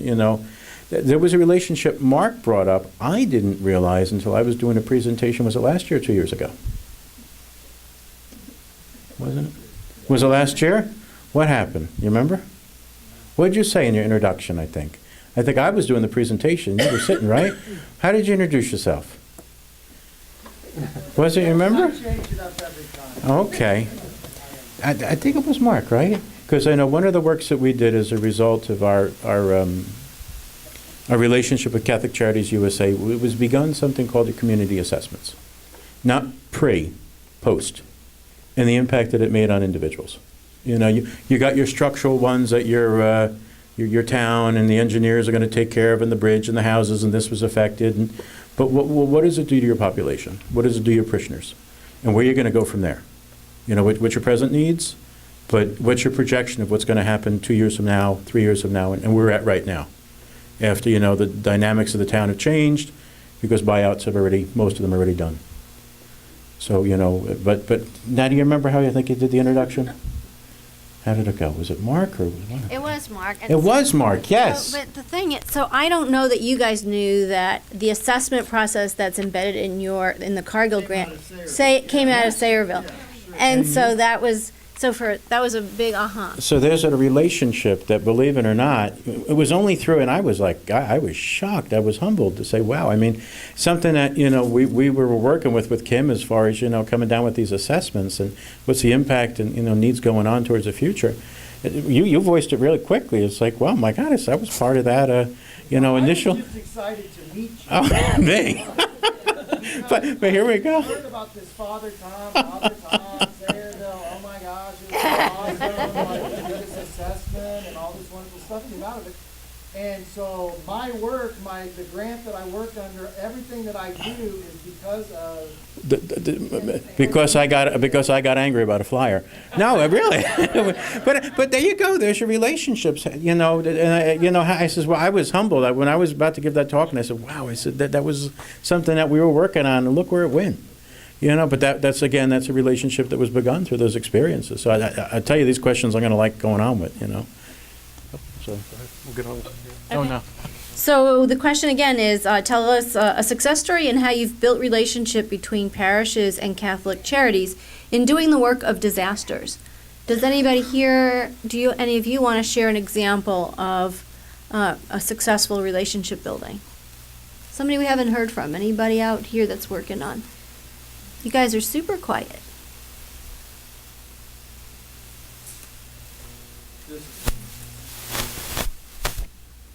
there was a relationship Mark brought up I didn't realize until I was doing a presentation, was it last year or 2 years ago? Wasn't it? Was it last year? What happened? You remember? What did you say in your introduction, I think? I think I was doing the presentation. You were sitting, right? How did you introduce yourself? Was it, you remember? I change it up every time. Okay. I think it was Mark, right? Because I know one of the works that we did as a result of our relationship with Catholic Charities USA, it was begun something called the community assessments. Not pre, post. And the impact that it made on individuals. You got your structural ones that your town and the engineers are going to take care of, and the bridge and the houses, and this was affected. But what does it do to your population? What does it do to your parishioners? And where are you going to go from there? What's your present needs, but what's your projection of what's going to happen 2 years from now, 3 years from now, and we're at right now. After, the dynamics of the town have changed, because buyouts have most of them are already done. So, but now do you remember how you think you did the introduction? How did it go? Was it Mark, or was it? It was Mark. It was Mark, yes. So, but the thing is, so I don't know that you guys knew that the assessment process that's embedded in the Cargill grant came out of Sayreville. And so that was a big So there's a relationship that, believe it or not, it was only through, and I was like, I was shocked. I was humbled to say, wow. I mean, something that, we were working with Kim as far as, coming down with these assessments and what's the impact and, needs going on towards the future. You voiced it really quickly. It's like, well, my goodness, I was part of that, initial. I was just excited to meet you. Oh, me. but here we go. I heard about this Father Tom, Sayreville, oh my gosh, it was awesome, like, we did this assessment and all this wonderful stuff came out of it. And so my work, the grant that I work under, everything that I do is because of... Because I got angry about a flyer. No, really. but there you go. There's your relationships. And I says, well, I was humbled when I was about to give that talk, and I said, wow. I said that was something that we were working on, and look where it went. But that's a relationship that was begun through those experiences. So I tell you, these questions I'm going to like going on with. So, We'll get on. oh, no. So the question again is, tell us a success story and how you've built relationship between parishes and Catholic charities in doing the work of disasters. Does anybody here, any of you want to share an example of a successful relationship building? Somebody we haven't heard from, anybody out here that's working on? You guys are super quiet.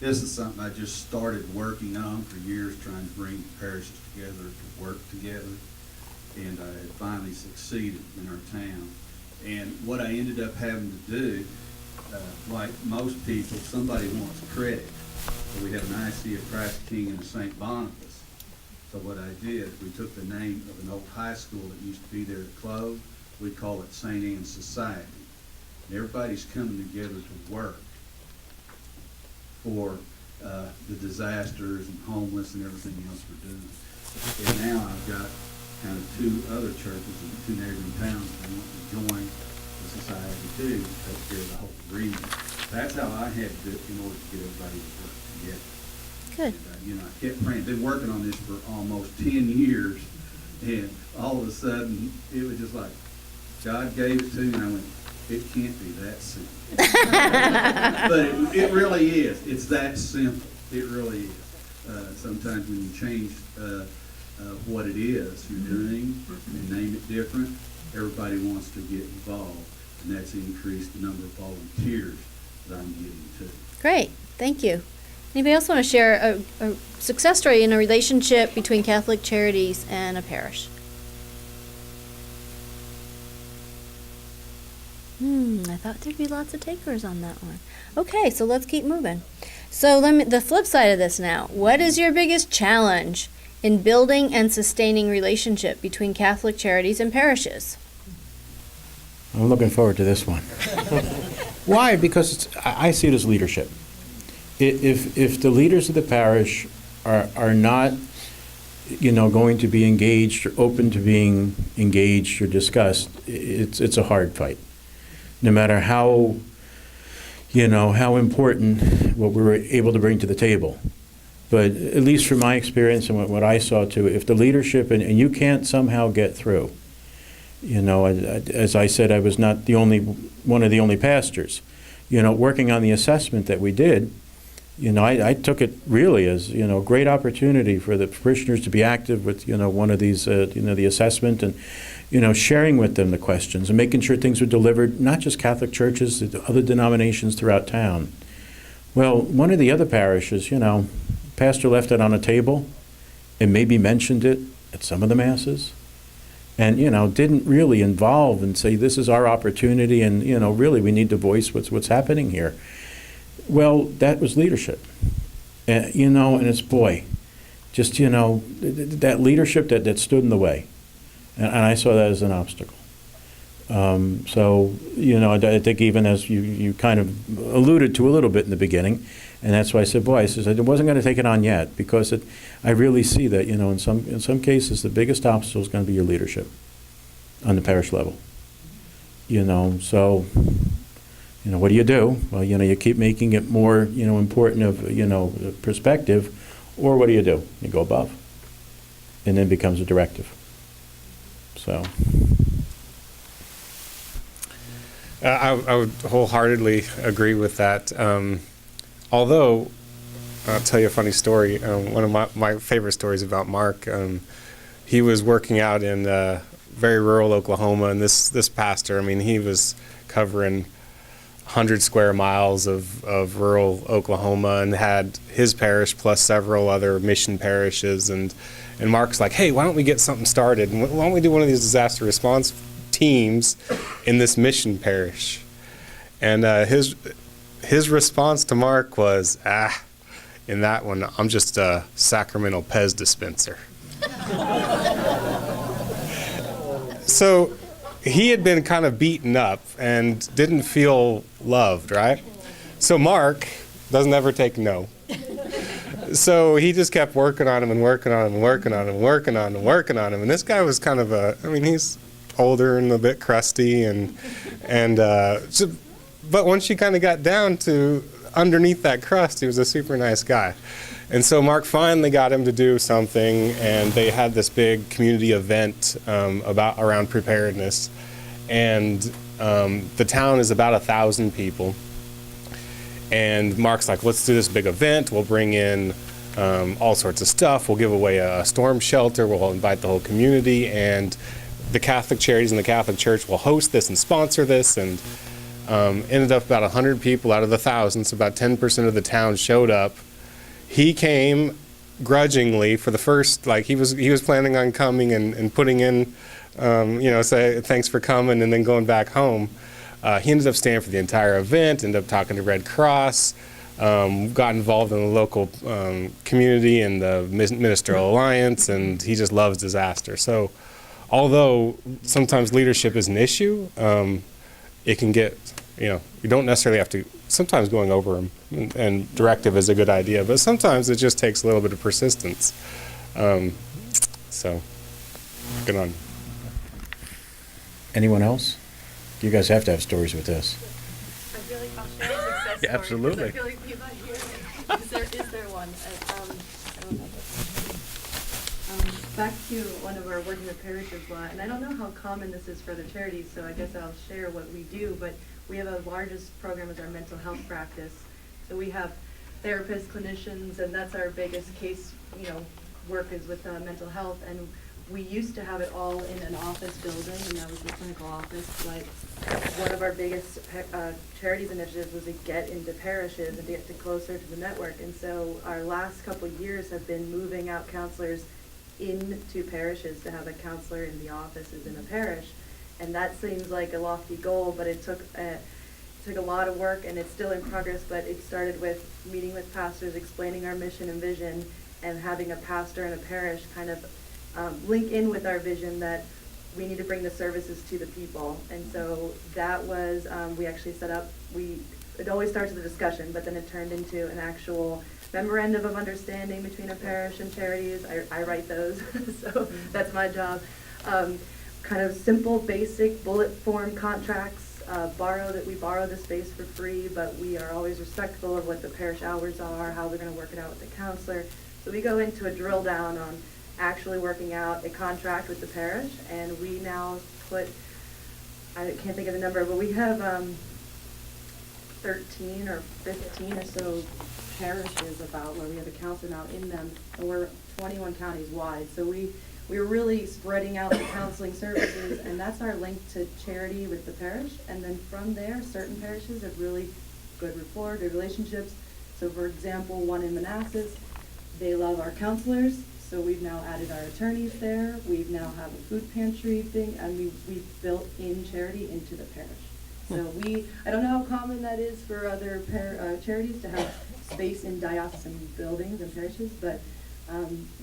This is something I just started working on for years, trying to bring parishes together to work together, and I had finally succeeded in our town. And what I ended up having to do, like most people, somebody wants credit. So we have an IC of Christ King and a St. Boniface. So what I did, we took the name of an old high school that used to be there at Clove. We call it St. Anne's Society. And everybody's coming together to work for the disasters and homeless and everything else we're doing. And now I've got kind of two other churches in two neighboring towns that want to join the society too, to take care of the whole region. That's how I had to do it in order to get everybody to work together. Good. And, I kept praying, been working on this for almost 10 years, and all of a sudden, it was just like, God gave it to me, and I went, it can't be that simple. But it really is. It's that simple. It really is. Sometimes when you change what it is you're doing and name it different, everybody wants to get involved, and that's increased the number of volunteers that I'm getting to. Great, thank you. Anybody else want to share a success story in a relationship between Catholic charities and a parish? I thought there'd be lots of takers on that one. Okay, so let's keep moving. So the flip side of this now. What is your biggest challenge in building and sustaining relationship between Catholic charities and parishes? I'm looking forward to this one. Why? Because I see it as leadership. If the leaders of the parish are not, going to be engaged or open to being engaged or discussed, it's a hard fight. No matter how important what we were able to bring to the table. But at least from my experience and what I saw too, if the leadership, and you can't somehow get through, as I said, I was not one of the only pastors. Working on the assessment that we did, I took it really as, a great opportunity for the parishioners to be active with, one of these, the assessment and, sharing with them the questions and making sure things were delivered, not just Catholic churches, other denominations throughout town. Well, one of the other parishes, pastor left it on a table and maybe mentioned it at some of the masses and, didn't really involve and say, this is our opportunity and, really we need to voice what's happening here. Well, that was leadership. And it's, just, that leadership that stood in the way. And I saw that as an obstacle. So, I think even as you kind of alluded to a little bit in the beginning, and that's why I said, I wasn't going to take it on yet, because I really see that, in some cases, the biggest obstacle is going to be your leadership on the parish level. So, what do you do? Well, you keep making it more, important of, perspective, or what do? You go above, and then it becomes a directive. So. I would wholeheartedly agree with that. Although, I'll tell you a funny story. One of my favorite stories about Mark, he was working out in very rural Oklahoma, and this pastor, he was covering 100 square miles of rural Oklahoma and had his parish plus several other mission parishes. And Mark's like, hey, why don't we get something started? And why don't we do one of these disaster response teams in this mission parish? And his response to Mark was, in that one, I'm just a Sacramento Pez dispenser. So he had been kind of beaten up and didn't feel loved, right? So Mark doesn't ever take no. So he just kept working on him and working on him and working on him and working on him and working on him. And this guy was kind of he's older and a bit crusty but once you kind of got down to, underneath that crust, he was a super nice guy. And so Mark finally got him to do something, and they had this big community event around preparedness. And the town is about 1,000 people. And Mark's like, let's do this big event. We'll bring in all sorts of stuff. We'll give away a storm shelter. We'll invite the whole community. And the Catholic charities and the Catholic Church will host this and sponsor this. And ended up about 100 people out of the 1,000. So about 10% of the town showed up. He came grudgingly for the first, like he was planning on coming and putting in, say thanks for coming and then going back home. He ended up staying for the entire event, ended up talking to Red Cross, got involved in the local community and the Ministerial Alliance, and he just loves disaster. So although sometimes leadership is an issue, it can get, you don't necessarily have to, sometimes going over them and directive is a good idea, but sometimes it just takes a little bit of persistence. So, good on. Anyone else? You guys have to have stories with this. I feel like I'll share a success story. Yeah, absolutely. I feel like people hear it. Is there one? I don't know this. Back to one of our working with parishes law, and I don't know how common this is for other charities, so I guess I'll share what we do, but we have our largest program is our mental health practice. So we have therapists, clinicians, and that's our biggest case, work is with mental health. And we used to have it all in an office building, and that was the clinical office. Like one of our biggest charities initiatives was to get into parishes and to get closer to the network. And so our last couple of years have been moving out counselors into parishes to have a counselor in the offices in a parish. And that seems like a lofty goal, but it took a lot of work, and it's still in progress. But it started with meeting with pastors, explaining our mission and vision, and having a pastor in a parish kind of link in with our vision that we need to bring the services to the people. And so that was, we actually set up, it always starts with a discussion, but then it turned into an actual memorandum of understanding between a parish and charities. I write those, so that's my job. Kind of simple, basic, bullet form contracts, we borrow the space for free, but we are always respectful of what the parish hours are, how we're gonna work it out with the counselor. So we go into a drill down on actually working out a contract with the parish, and we now put, I can't think of the number, but we have 13 or 15 or so parishes about where we have a counselor now in them, and we're 21 counties wide. So we're really spreading out the counseling services, and that's our link to charity with the parish. And then from there, certain parishes have really good rapport, good relationships. So for example, one in Manassas, they love our counselors, so we've now added our attorneys there. We now have a food pantry thing, and we've built in charity into the parish. So I don't know how common that is for other charities to have space in diocesan buildings and parishes, but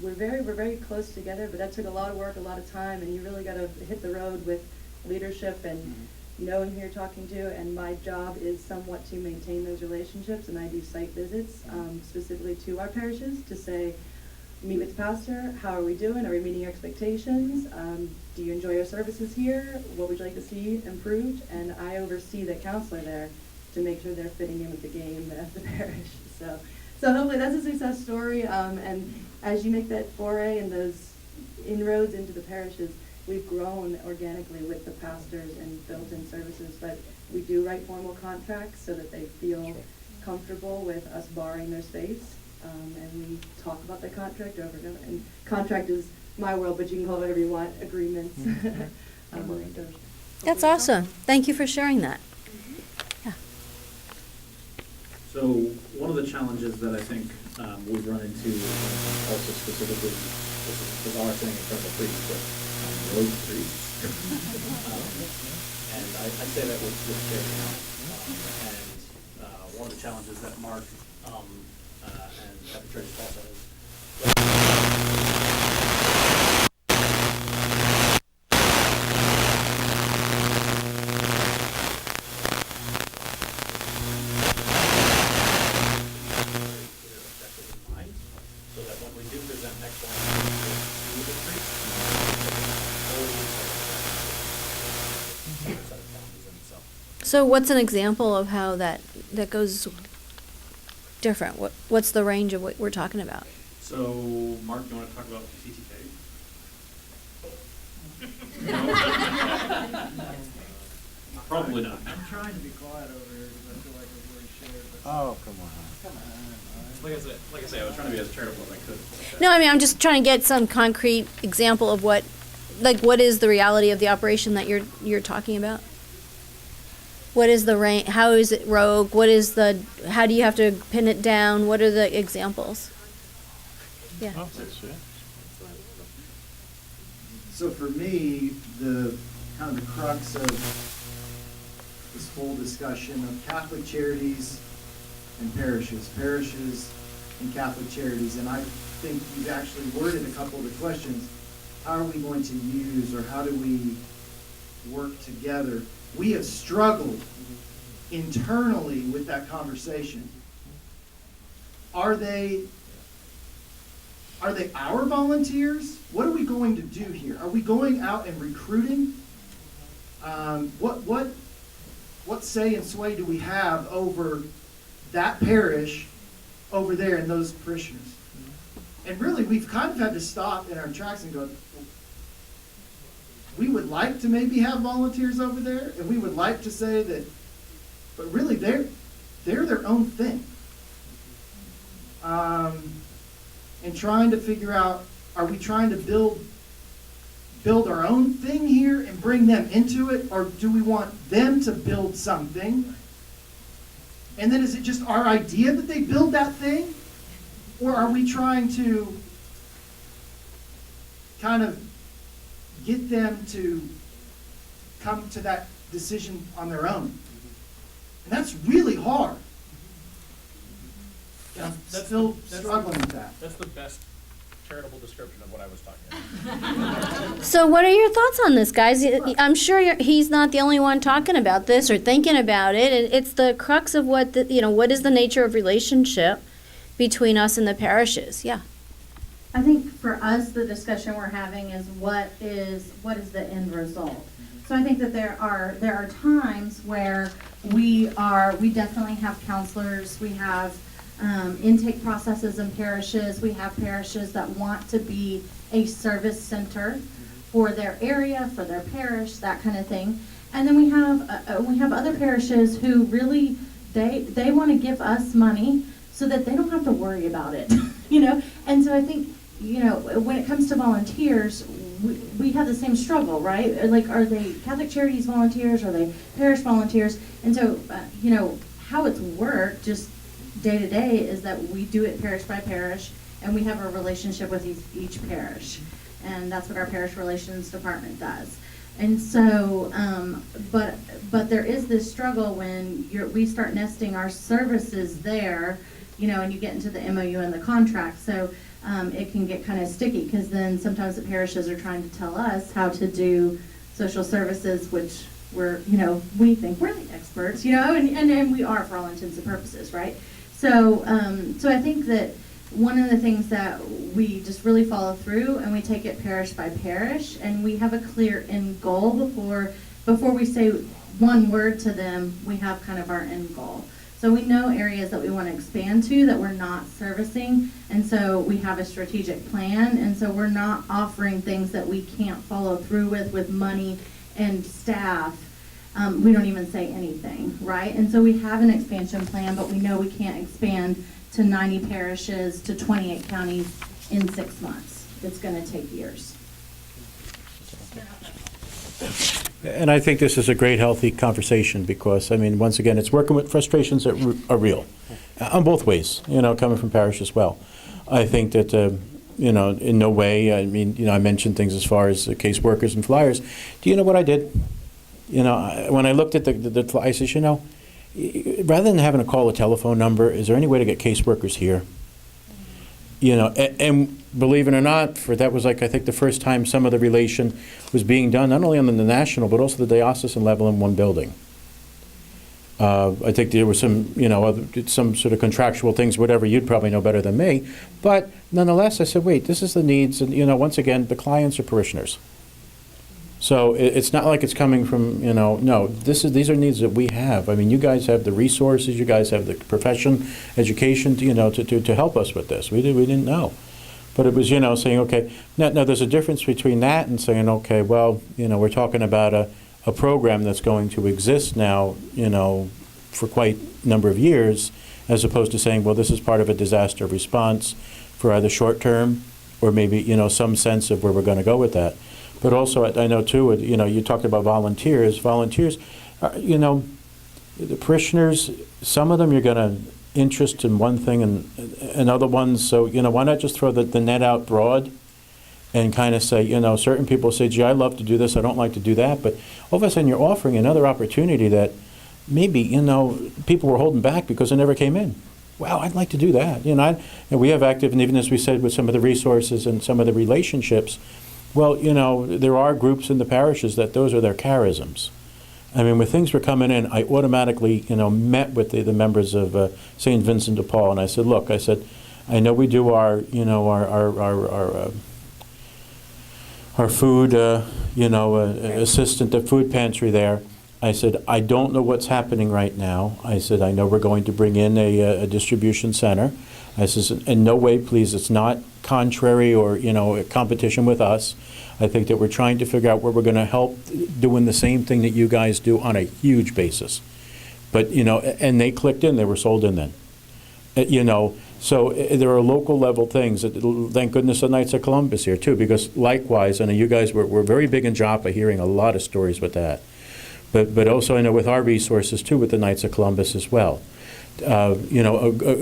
we're very close together. But that took a lot of work, a lot of time, and you really got to hit the road with leadership and knowing who you're talking to. And my job is somewhat to maintain those relationships, and I do site visits specifically to our parishes to say, meet with the pastor, how are we doing? Are we meeting your expectations? Do you enjoy your services here? What would you like to see improved? And I oversee the counselor there to make sure they're fitting in with the game of the parish. So hopefully that's a success story. And as you make that foray and those inroads into the parishes, we've grown organically with the pastors and built-in services. But we do write formal contracts so that they feel comfortable with us borrowing their space. And we talk about the contract over and over. And contract is my world, but you can call it whatever you want, agreements. That's awesome. Thank you for sharing that. Yeah. So one of the challenges that I think we've run into also specifically, this is our thing in front of a priest, but road priests. And I say that with charity now. And one of the challenges that Mark and at the church also is so that when we do present next one to the priest, So what's an example of how that goes? different? What's the range of what we're talking about? So, Mark, you want to talk about TTK? Probably not. I'm trying to be quiet over here because I feel like I've already shared. Oh, come on. Come on. Like I say, I was trying to be as charitable as I could. No, I mean, I'm just trying to get some concrete example of what is the reality of the operation that you're talking about? What is the range? How is it rogue? How do you have to pin it down? What are the examples? Yeah. So for me, the kind of the crux of this whole discussion of Catholic charities and parishes and Catholic charities, and I think you've actually worded a couple of the questions. How are we going to use, or how do we work together? We have struggled internally with that conversation. Are they our volunteers? What are we going to do here? Are we going out and recruiting? What say and sway do we have over that parish over there and those parishioners? And really, we've kind of had to stop in our tracks and go, we would like to maybe have volunteers over there, and we would like to say that, but really they're their own thing. And trying to figure out, are we trying to build our own thing here and bring them into it, or do we want them to build something? And then is it just our idea that they build that thing? Or are we trying to kind of get them to come to that decision on their own? And that's really hard. I'm still struggling with that. That's the best charitable description of what I was talking about. So what are your thoughts on this, guys? I'm sure he's not the only one talking about this or thinking about it. It's the crux of what is the nature of relationship between us and the parishes. Yeah. I think for us, the discussion we're having is what is the end result. So I think that there are times where we definitely have counselors, we have intake processes in parishes, we have parishes that want to be a service center for their area, for their parish, that kind of thing. And then we have other parishes who really they want to give us money so that they don't have to worry about it, And so I think, when it comes to volunteers, we have the same struggle, right? Like, are they Catholic Charities volunteers? Are they parish volunteers? And so, how it's worked just day to day is that we do it parish by parish, and we have a relationship with each parish. And that's what our parish relations department does. And so, but there is this struggle when we start nesting our services there, and you get into the MOU and the contract. So it can get kind of sticky, because then sometimes the parishes are trying to tell us how to do social services, which we think we're the experts, and we are for all intents and purposes, right? So, so I think that one of the things that we just really follow through, and we take it parish by parish, and we have a clear end goal before we say one word to them. We have kind of our end goal. So we know areas that we want to expand to that we're not servicing, and so we have a strategic plan, and so we're not offering things that we can't follow through with money and staff. We don't even say anything, right? And so we have an expansion plan, but we know we can't expand to 90 parishes to 28 counties in 6 months. It's going to take years. And I think this is a great, healthy conversation because, once again, it's working with frustrations that are real on both ways, coming from parish as well. I think that, in no way, I mentioned things as far as caseworkers and flyers. Do you know what I did? When I looked at the I said, rather than having to call a telephone number, is there any way to get caseworkers here? And believe it or not, that was I think the first time some of the relation was being done, not only on the national, but also the diocesan level in one building. I think there were some, some sort of contractual things, whatever, you'd probably know better than me. But nonetheless, I said, wait, this is the needs. And, once again, the clients are parishioners. So it's not like it's coming from, no, these are needs that we have. I mean, you guys have the resources, you guys have the profession, education, to help us with this. We didn't know. But it was, saying, okay, now there's a difference between that and saying, okay, well, we're talking about a program that's going to exist now, for quite a number of years, as opposed to saying, well, this is part of a disaster response for either short term or maybe, some sense of where we're going to go with that. But also, I know too, you talked about volunteers. Volunteers, the parishioners, some of them you're going to interest in one thing and other ones, so, why not just throw the net out broad and kind of say, certain people say, gee, I love to do this, I don't like to do that, but all of a sudden you're offering another opportunity that maybe, people were holding back because they never came in. Wow, I'd like to do that. And we have active, and even as we said, with some of the resources and some of the relationships, well, there are groups in the parishes that those are their charisms. I mean, when things were coming in, I automatically, met with the members of St. Vincent de Paul, and I said, look, I know we do our food, assistant, the food pantry there. I said, I don't know what's happening right now. I said, I know we're going to bring in a distribution center. I said, in no way, please, it's not contrary or, a competition with us. I think that we're trying to figure out where we're going to help doing the same thing that you guys do on a huge basis. But, and they clicked in, they were sold in then. So there are local level things. Thank goodness the Knights of Columbus here too, because likewise, I know you guys were very big in Joppa, hearing a lot of stories with that. But also I know with our resources too, with the Knights of Columbus as well. A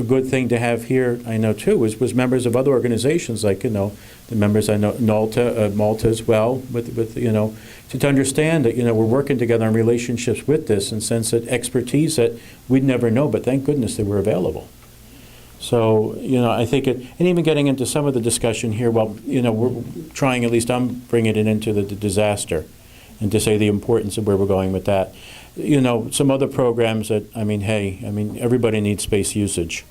good thing to have here, I know too, was members of other organizations like, the members I know, Malta as well, with to understand that, we're working together on relationships with this and sense that expertise that we'd never know, but thank goodness they were available. So, I think and even getting into some of the discussion here, well, we're trying, at least I'm bringing it into the disaster and to say the importance of where we're going with that. Some other programs that, everybody needs space usage,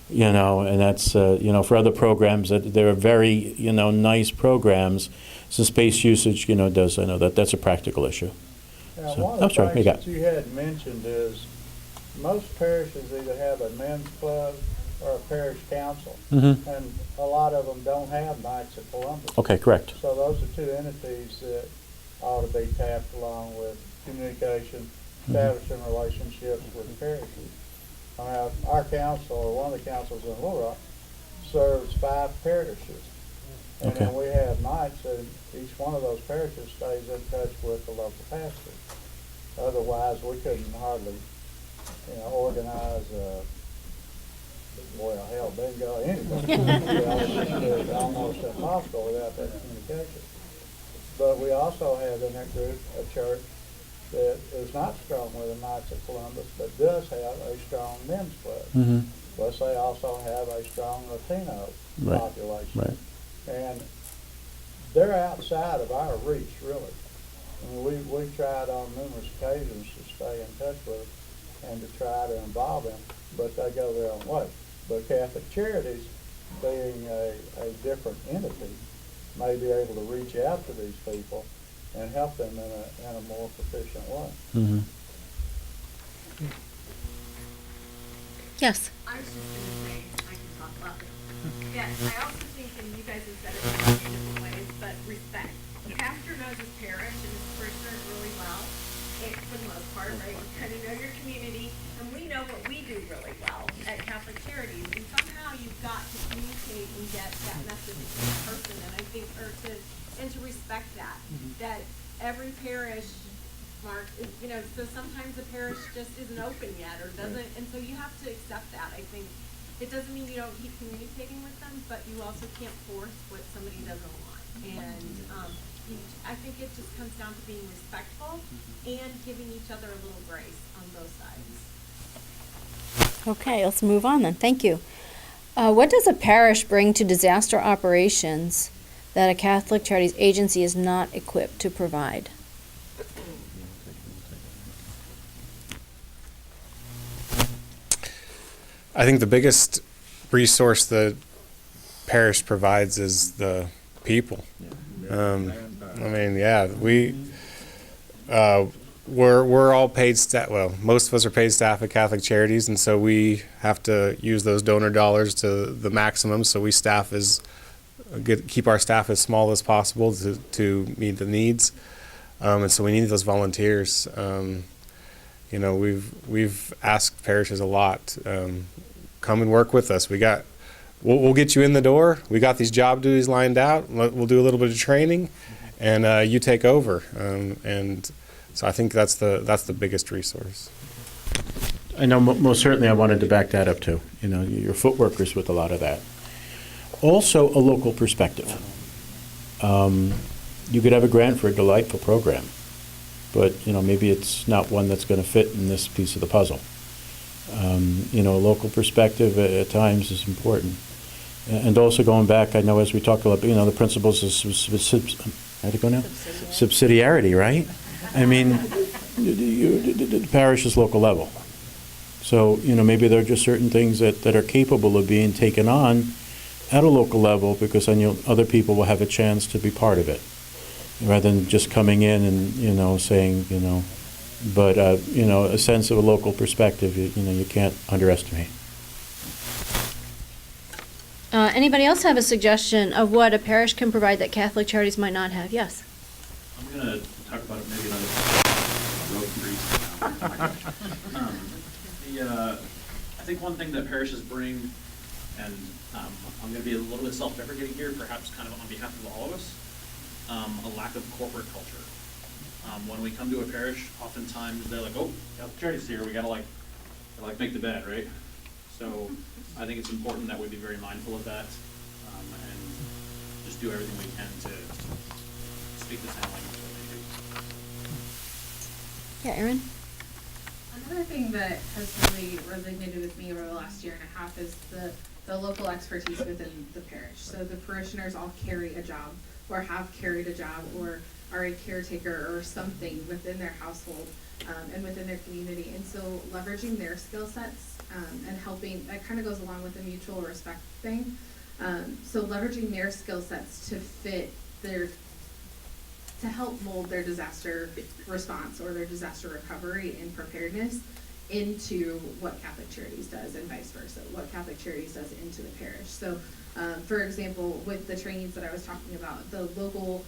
and that's, for other programs that there are very, nice programs. So space usage, I know that's a practical issue. Now, So, one of the things got? that you had mentioned is most parishes either have a men's club or a parish council, Mm-hmm. and a lot of them don't have Knights of Columbus. Okay, correct. So those are two entities that ought to be tapped along with communication, establishing relationships with parishes. Our council, or one of the councils in Little Rock, serves 5 parishes. And Okay. then we have Knights, and each one of those parishes stays in touch with the local pastor. Otherwise, we couldn't hardly, organize bingo, anything. It's almost impossible without that communication. But we also have in that group a church that is not strong with the Knights of Columbus, but does have a strong men's club. Mm-hmm. Plus, they also have a strong Latino Right. population. Right. And they're outside of our reach, really. We tried on numerous occasions to stay in touch with them and to try to involve them, but they go their own way. But Catholic Charities, being a different entity, may be able to reach out to these people and help them in a more proficient way. Mm-hmm. Yes. I was just gonna say, I can talk about it. Yes, I also think, and you guys have said it in many different ways, but respect. The pastor knows his parish and his parishioners really well, for the most part, right? You kind of know your community, and we know what we do really well at Catholic Charities, and somehow you've got to communicate and get that message to the person, and I think, and to respect that, that every parish, Mark, so sometimes the parish just isn't open yet or doesn't, and so you have to accept that. I think it doesn't mean you don't keep communicating with them, but you also can't force what somebody doesn't want. And I think it just comes down to being respectful and giving each other a little grace on both sides. Okay, let's move on then. Thank you. What does a parish bring to disaster operations that a Catholic Charities agency is not equipped to provide? I think the biggest resource the parish provides is the people. We we're all paid staff. Well, most of us are paid staff at Catholic Charities, and so we have to use those donor dollars to the maximum. So we keep our staff as small as possible to meet the needs, and so we need those volunteers. You know, we've asked parishes a lot. Come and work with us. We'll get you in the door. We got these job duties lined out. We'll do a little bit of training, and you take over. And so I think that's the biggest resource. I know most certainly I wanted to back that up too. You know, your footworkers with a lot of that. Also, a local perspective. You could have a grant for a delightful program, but you know, maybe it's not one that's going to fit in this piece of the puzzle. You know, a local perspective at times is important. And also going back, I know as we talked about, you know, the principles of subsidiarity, right? I mean, the parish is local level. So, you know, maybe there are just certain things that are capable of being taken on at a local level, because then other people will have a chance to be part of it, rather than just coming in and, you know, saying, you know, but, you know, a sense of a local perspective, you know, you can't underestimate. Anybody else have a suggestion of what a parish can provide that Catholic Charities might not have? Yes. I'm going to talk about it maybe another road grease. I think one thing that parishes bring, and I'm going to be a little bit self-deprecating here, perhaps kind of on behalf of all of us, a lack of corporate culture. When we come to a parish, oftentimes they're like, oh, Catholic Charities here, we got to make the bed, right? So I think it's important that we be very mindful of that, and just do everything we can to speak the same language that they do. Yeah, Erin? Another thing that has really resonated with me over the last year and a half is the local expertise within the parish. So the parishioners all carry a job, or have carried a job, or are a caretaker or something within their household and within their community. And so leveraging their skill sets and helping, that kind of goes along with the mutual respect thing. So leveraging their skill sets to help mold their disaster response or their disaster recovery and preparedness into what Catholic Charities does, and vice versa, what Catholic Charities does into the parish. So, for example, with the trainings that I was talking about, the local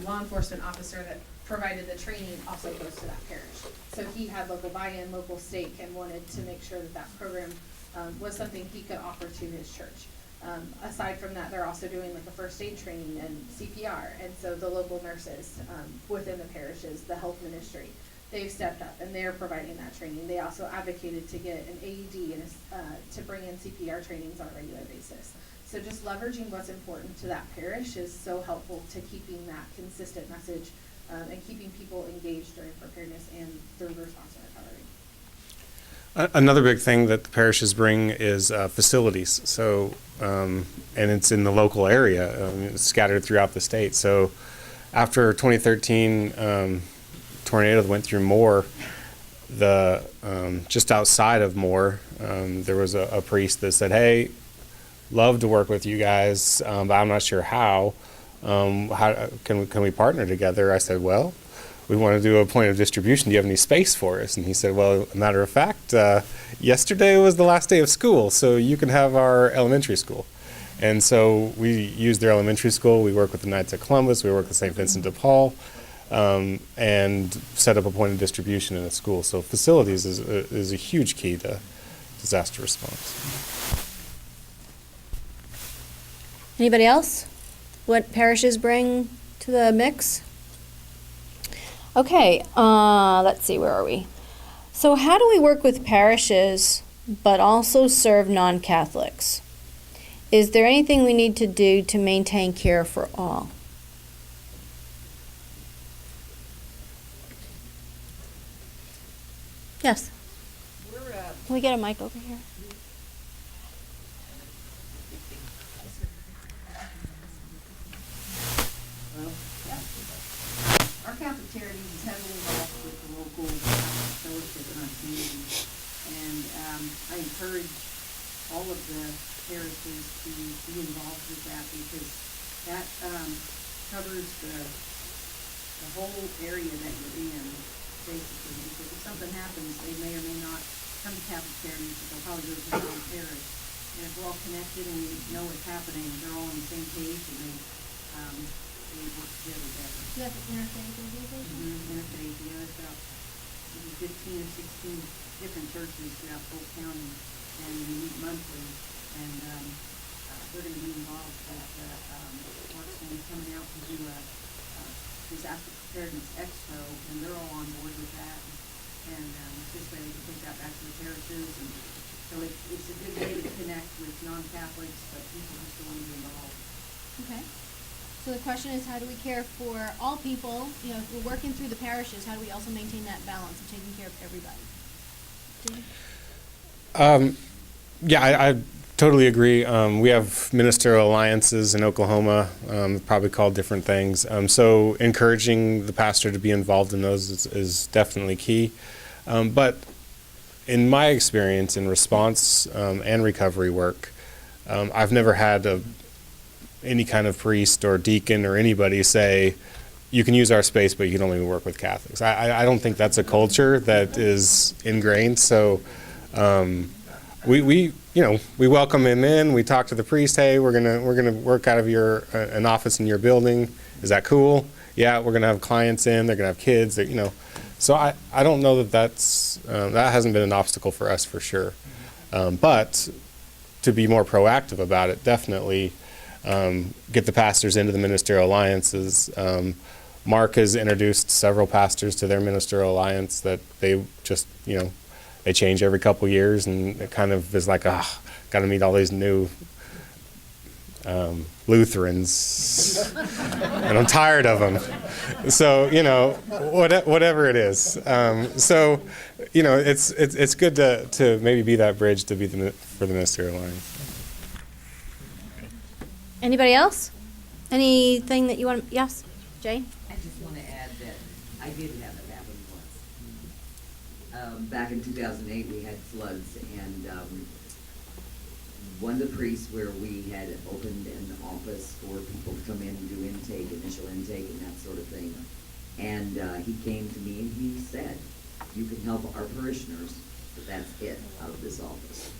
law enforcement officer that provided the training also goes to that parish. So he had local buy-in, local stake, and wanted to make sure that that program was something he could offer to his church. Aside from that, they're also doing like a first aid training and CPR, and so the local nurses within the parishes, the health ministry, they've stepped up and they're providing that training. They also advocated to get an AIDE and to bring in CPR trainings on a regular basis. So just leveraging what's important to that parish is so helpful to keeping that consistent message and keeping people engaged during preparedness and through response and recovery. Another big thing that the parishes bring is facilities. So, and it's in the local area, it's scattered throughout the state. So after 2013 tornado that went through Moore, just outside of Moore, there was a priest that said, hey, love to work with you guys, but I'm not sure how. How can we partner together? I said, well, we want to do a point of distribution. Do you have any space for us? And he said, well, a matter of fact, yesterday was the last day of school, so you can have our elementary school. And so we use their elementary school. We work with the Knights of Columbus. We work with St. Vincent de Paul, and set up a point of distribution in a school. So facilities is a huge key to disaster response. Anybody else? What parishes bring to the mix? Okay, let's see, where are we? So how do we work with parishes but also serve non-Catholics? Is there anything we need to do to maintain care for all? Yes. Can we get a mic over here? Our Catholic Charities is heavily involved with the local fellowship in our community, and I encourage all of the parishes to be involved with that, because that covers the the whole area that you're in, basically, because if something happens, they may or may not come to Catholic Charities, but they'll probably go to their own parish. And if we're all connected and we know what's happening, they're all on the same page and they work together better. You have interfaith organization? Interfaith, yeah, it's about maybe 15 or 16 different churches throughout the whole county, and we meet monthly, and they're going to be involved with Mark's going to be coming out to do a disaster preparedness expo, and they're all on board with that, and this way they can take that back to the parishes, and so it's a good way to connect with non-Catholics, but people who still want to be involved. Okay. So the question is, how do we care for all people? You know, if we're working through the parishes, how do we also maintain that balance of taking care of everybody? Yeah, I totally agree. We have ministerial alliances in Oklahoma, probably called different things. So encouraging the pastor to be involved in those is definitely key. But in my experience in response and recovery work, I've never had any kind of priest or deacon or anybody say, you can use our space, but you can only work with Catholics. I don't think that's a culture that is ingrained. So we welcome him in. We talk to the priest. Hey, we're gonna work out of an office in your building. Is that cool? Yeah, we're gonna have clients in. They're gonna have kids. So I don't know that that hasn't been an obstacle for us for sure. But to be more proactive about it, definitely. Get the pastors into the ministerial alliances. Mark has introduced several pastors to their ministerial alliance that they just, they change every couple years, and it kind of is like, got to meet all these new Lutherans, and I'm tired of them. So, whatever it is. So, it's good to maybe be that bridge to be for the ministerial alliance. Anybody else? Anything that you want to, yes, Jay? I just want to add that I did have it happen once. Back in 2008, we had floods, and one of the priests where we had opened an office for people to come in and do initial intake and that sort of thing. And he came to me and he said, you can help our parishioners, but that's it out of this office.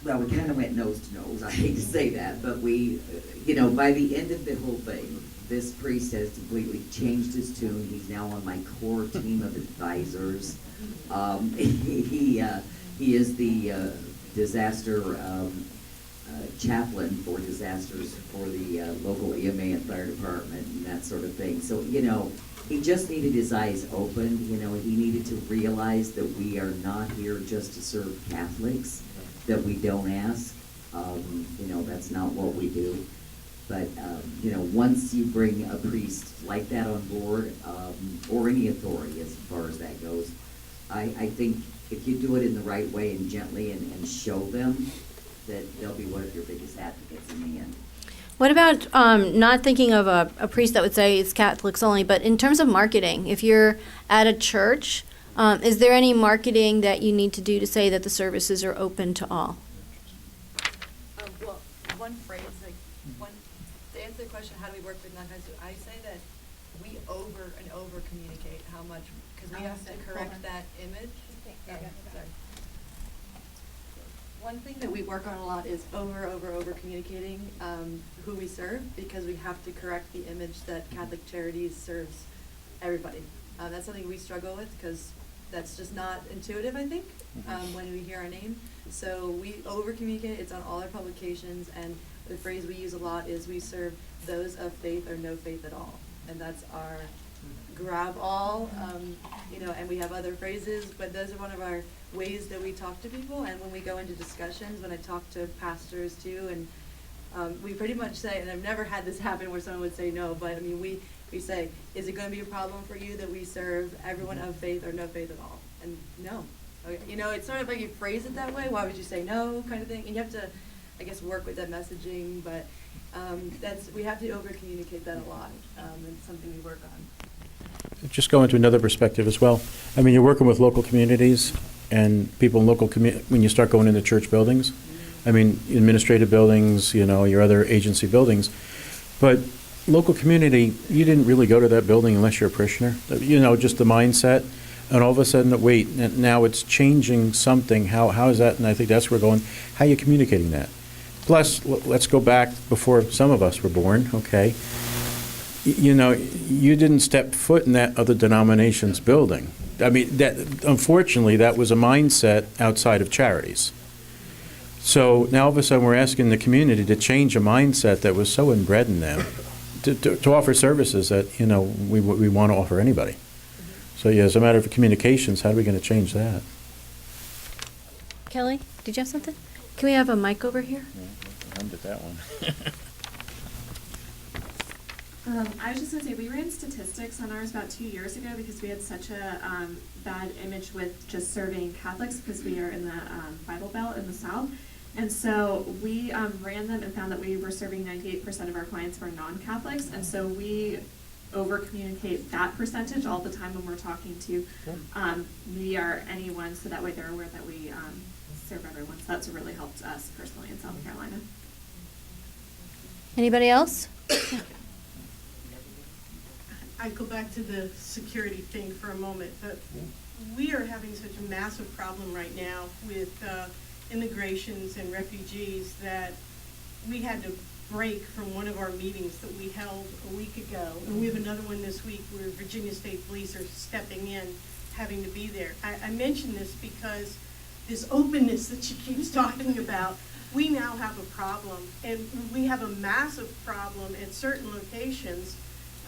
Well, we kind of went nose to nose. I hate to say that, but we, by the end of the whole thing, this priest has completely changed his tune. He's now on my core team of advisors. He is the disaster chaplain for disasters for the local EMA and fire department and that sort of thing. So, he just needed his eyes opened. He needed to realize that we are not here just to serve Catholics, that we don't ask. That's not what we do. But, once you bring a priest like that on board, or any authority as far as that goes, I think if you do it in the right way and gently and show them, that they'll be one of your biggest advocates in the end. What about not thinking of a priest that would say it's Catholics only, but in terms of marketing, if you're at a church, is there any marketing that you need to do to say that the services are open to all? Well, one phrase, to answer the question, how do we work with non-Catholics? I say that we over communicate how much, because we have to correct that image. Sorry. One thing that we work on a lot is over communicating who we serve, because we have to correct the image that Catholic Charities serves everybody. That's something we struggle with, because that's just not intuitive, I think, when we hear our name. So we over communicate. It's on all our publications, and the phrase we use a lot is we serve those of faith or no faith at all, and that's our grab all, and we have other phrases, but those are one of our ways that we talk to people. And when we go into discussions, when I talk to pastors too, and we pretty much say, and I've never had this happen where someone would say no, but I mean, we say, is it going to be a problem for you that we serve everyone of faith or no faith at all? And no. Okay. It's sort of like you phrase it that way. Why would you say no, kind of thing? And you have to, I guess, work with that messaging, but we have to over communicate that a lot. It's something we work on. Just go into another perspective as well. I mean, you're working with local communities and people in local when you start going into church buildings, I mean, administrative buildings, your other agency buildings. But local community, you didn't really go to that building unless you're a parishioner. You know, just the mindset. And all of a sudden, wait, now it's changing something. How is that? And I think that's where we're going. How are you communicating that? Plus, let's go back before some of us were born, okay? You know, you didn't step foot in that other denomination's building. I mean, that unfortunately, that was a mindset outside of charities. So now all of a sudden, we're asking the community to change a mindset that was so inbred in them to offer services that, you know, we want to offer anybody. So yeah, as a matter of communications, how are we going to change that? Kelly, did you have something? Can we have a mic over here? I did that one. I was just going to say, we ran statistics on ours about 2 years ago because we had such a bad image with just serving Catholics because we are in the Bible Belt in the South. And so we ran them and found that we were serving 98% of our clients were non-Catholics. And so we over-communicate that percentage all the time when we're talking to me or anyone, so that way they're aware that we serve everyone. So that's really helped us personally in South Carolina. Anybody else? I go back to the security thing for a moment, but we are having such a massive problem right now with immigrations and refugees that we had to break from one of our meetings that we held a week ago. And we have another one this week where Virginia State Police are stepping in, having to be there. I mention this because this openness that she keeps talking about, we now have a problem. And we have a massive problem at certain locations.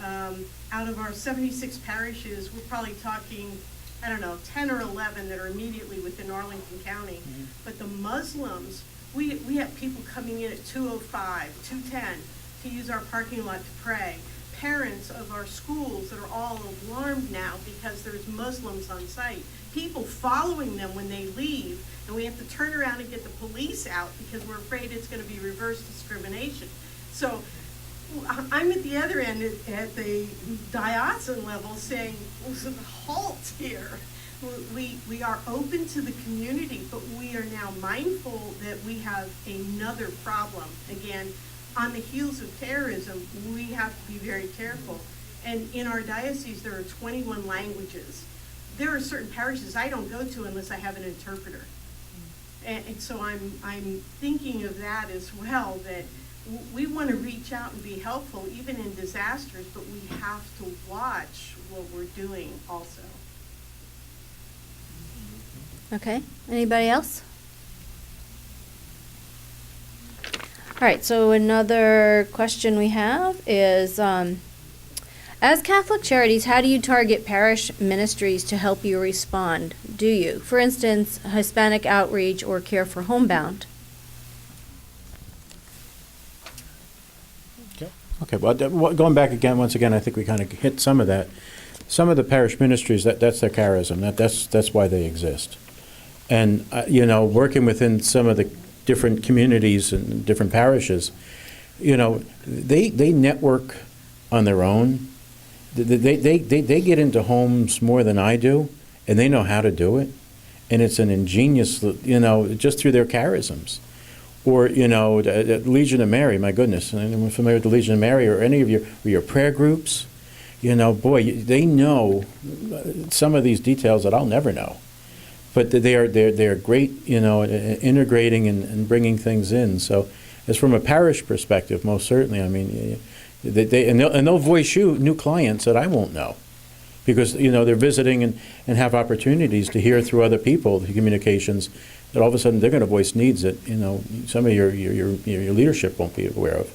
Out of our 76 parishes, we're probably talking, I don't know, 10 or 11 that are immediately within Arlington County. Mm-hmm. But the Muslims, we have people coming in at 2:05, 2:10 to use our parking lot to pray. Parents of our schools that are all alarmed now because there's Muslims on site. People following them when they leave, and we have to turn around and get the police out because we're afraid it's going to be reverse discrimination. So I'm at the other end at the diocesan level saying, halt here. We are open to the community, but we are now mindful that we have another problem. Again, on the heels of terrorism, we have to be very careful. And in our diocese, there are 21 languages. There are certain parishes I don't go to unless I have an interpreter. And so I'm thinking of that as well, that we want to reach out and be helpful even in disasters, but we have to watch what we're doing also. Okay, anybody else? All right, so another question we have is, as Catholic Charities, how do you target parish ministries to help you respond? Do you? For instance, Hispanic Outreach or Care for Homebound? Okay, well, going back again, once again, I think we kind of hit some of that. Some of the parish ministries, that's their charism. That's why they exist. And, you know, working within some of the different communities and different parishes, you know, they network on their own. They get into homes more than I do, and they know how to do it. And it's an ingenious, you know, just through their charisms. Or, you know, Legion of Mary, my goodness, anyone familiar with the Legion of Mary or any of your prayer groups? You know, boy, they know some of these details that I'll never know. But they're great, you know, integrating and bringing things in. So as from a parish perspective, most certainly, I mean, they'll voice you new clients that I won't know. Because, you know, they're visiting and have opportunities to hear through other people the communications that all of a sudden they're going to voice needs that, you know, some of your leadership won't be aware of.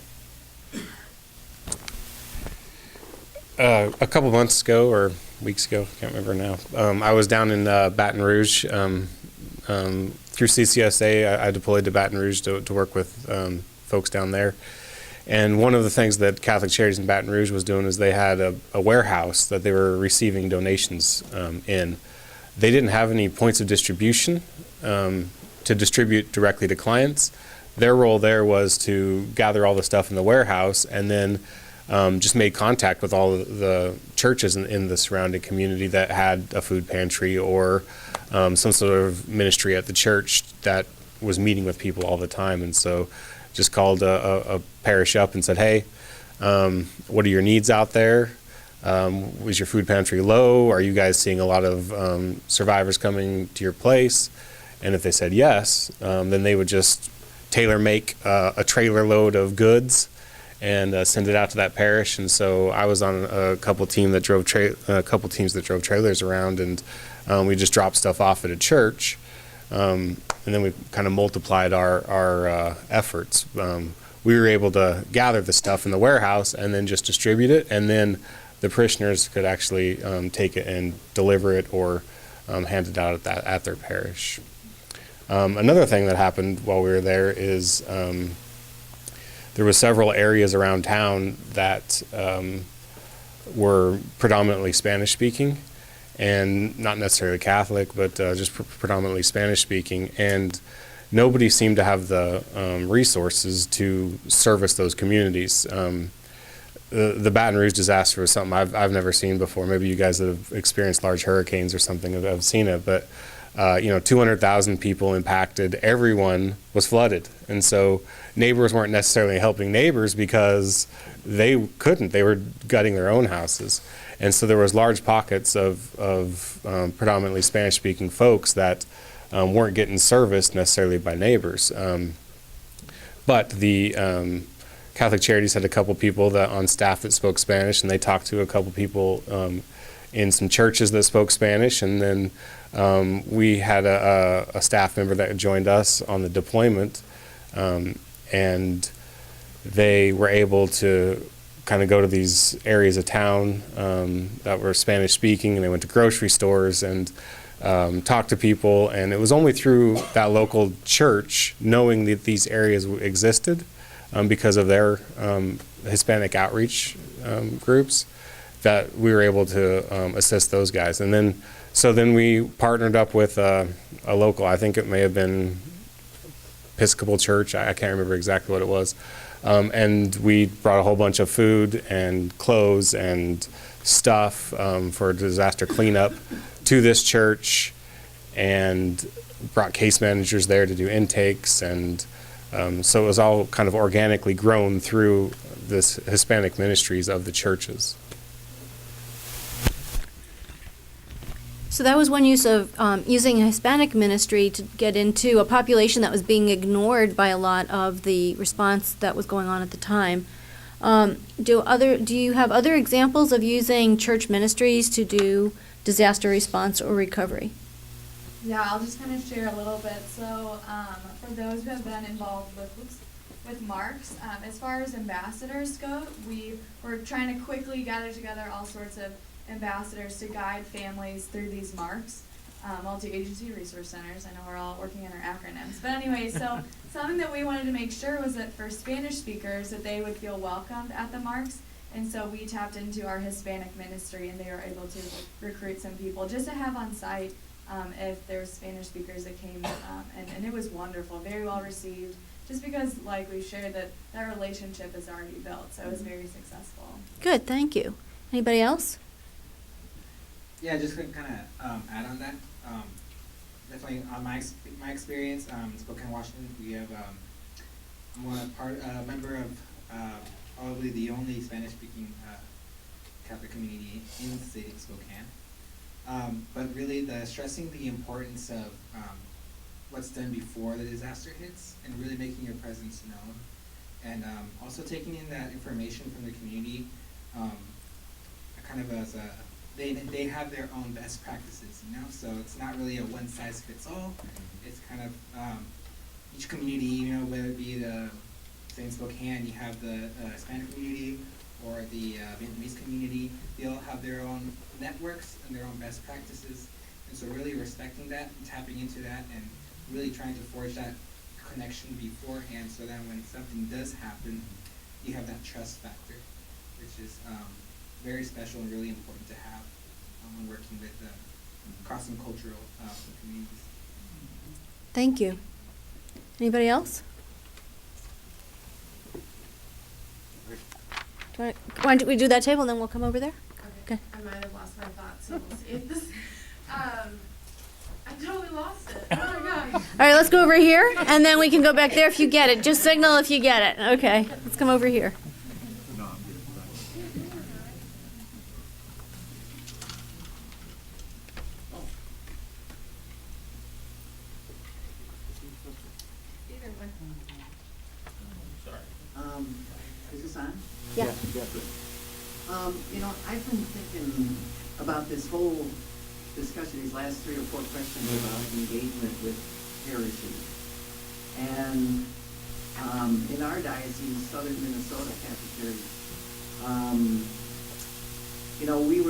A couple months ago or weeks ago, I can't remember now, I was down in Baton Rouge. Through CCUSA, I deployed to Baton Rouge to work with folks down there. And one of the things that Catholic Charities in Baton Rouge was doing is they had a warehouse that they were receiving donations in. They didn't have any points of distribution to distribute directly to clients. Their role there was to gather all the stuff in the warehouse and then just made contact with all the churches in the surrounding community that had a food pantry or some sort of ministry at the church that was meeting with people all the time. And so just called a parish up and said, hey, What are your needs out there? Was your food pantry low? Are you guys seeing a lot of survivors coming to your place? And if they said yes, then they would just tailor make a trailer load of goods and send it out to that parish. And so I was on a couple teams that drove trailers around, and we just dropped stuff off at a church. And then we kind of multiplied our efforts. We were able to gather the stuff in the warehouse and then just distribute it, and then the parishioners could actually take it and deliver it or hand it out at their parish. Another thing that happened while we were there is there were several areas around town that were predominantly Spanish speaking, and not necessarily Catholic, but just predominantly Spanish speaking, and nobody seemed to have the resources to service those communities. The Baton Rouge disaster was something I've never seen before. Maybe you guys that have experienced large hurricanes or something have seen it, but 200,000 people impacted. Everyone was flooded, and so neighbors weren't necessarily helping neighbors because they couldn't. They were gutting their own houses, and so there was large pockets of predominantly Spanish-speaking folks that weren't getting serviced necessarily by neighbors. But the Catholic Charities had a couple people that on staff that spoke Spanish, and they talked to a couple people in some churches that spoke Spanish, and then we had a staff member that joined us on the deployment, and they were able to kind of go to these areas of town that were Spanish speaking, and they went to grocery stores and talked to people, and it was only through that local church knowing that these areas existed because of their Hispanic outreach groups that we were able to assist those guys. And then we partnered up with a local, I think it may have been Episcopal Church, I can't remember exactly what it was, and we brought a whole bunch of food and clothes and stuff for disaster cleanup to this church, and brought case managers there to do intakes, and so it was all kind of organically grown through this Hispanic ministries of the churches. So that was one use of using a Hispanic ministry to get into a population that was being ignored by a lot of the response that was going on at the time. Do you have other examples of using church ministries to do disaster response or recovery? Yeah, I'll just kind of share a little bit. So for those who have been involved with Marks, as far as ambassadors go, we were trying to quickly gather together all sorts of ambassadors to guide families through these marks, multi-agency resource centers. I know we're all working on our acronyms. But anyway, so something that we wanted to make sure was that for Spanish speakers that they would feel welcomed at the marks. And so we tapped into our Hispanic ministry, and they were able to recruit some people just to have on site if there were Spanish speakers that came. And it was wonderful, very well received, just because, like we shared, that relationship is already built. So it was very successful. Good, thank you. Anybody else? Yeah, just to kind of add on that, definitely on my experience, Spokane, Washington, we have, I'm a member of probably the only Spanish-speaking Catholic community in the city of Spokane. But really stressing the importance of what's done before the disaster hits and really making your presence known. And also taking in that information from the community kind of as a, they have their own best practices, so it's not really a one-size-fits-all. It's kind of each community, whether it be say in Spokane, you have the Hispanic community or the Vietnamese community, they all have their own networks and their own best practices. And so really respecting that and tapping into that and really trying to forge that connection beforehand so that when something does happen, you have that trust factor, which is very special and really important to have when working with crossing cultural communities. Thank you. Anybody else? Why don't we do that table and then we'll come over there? Okay. I might have lost my thoughts, so we'll see if this. I totally lost it. Oh my gosh. All right, let's go over here, and then we can go back there if you get it. Just signal if you get it. Okay, let's come over here. No, I'm good. Either one. Sorry. Is this on? Yeah. You know, I've been thinking about this whole discussion, these last 3 or 4 questions about engagement with parishes. And in our diocese, southern Minnesota Catholic Charities, you know, we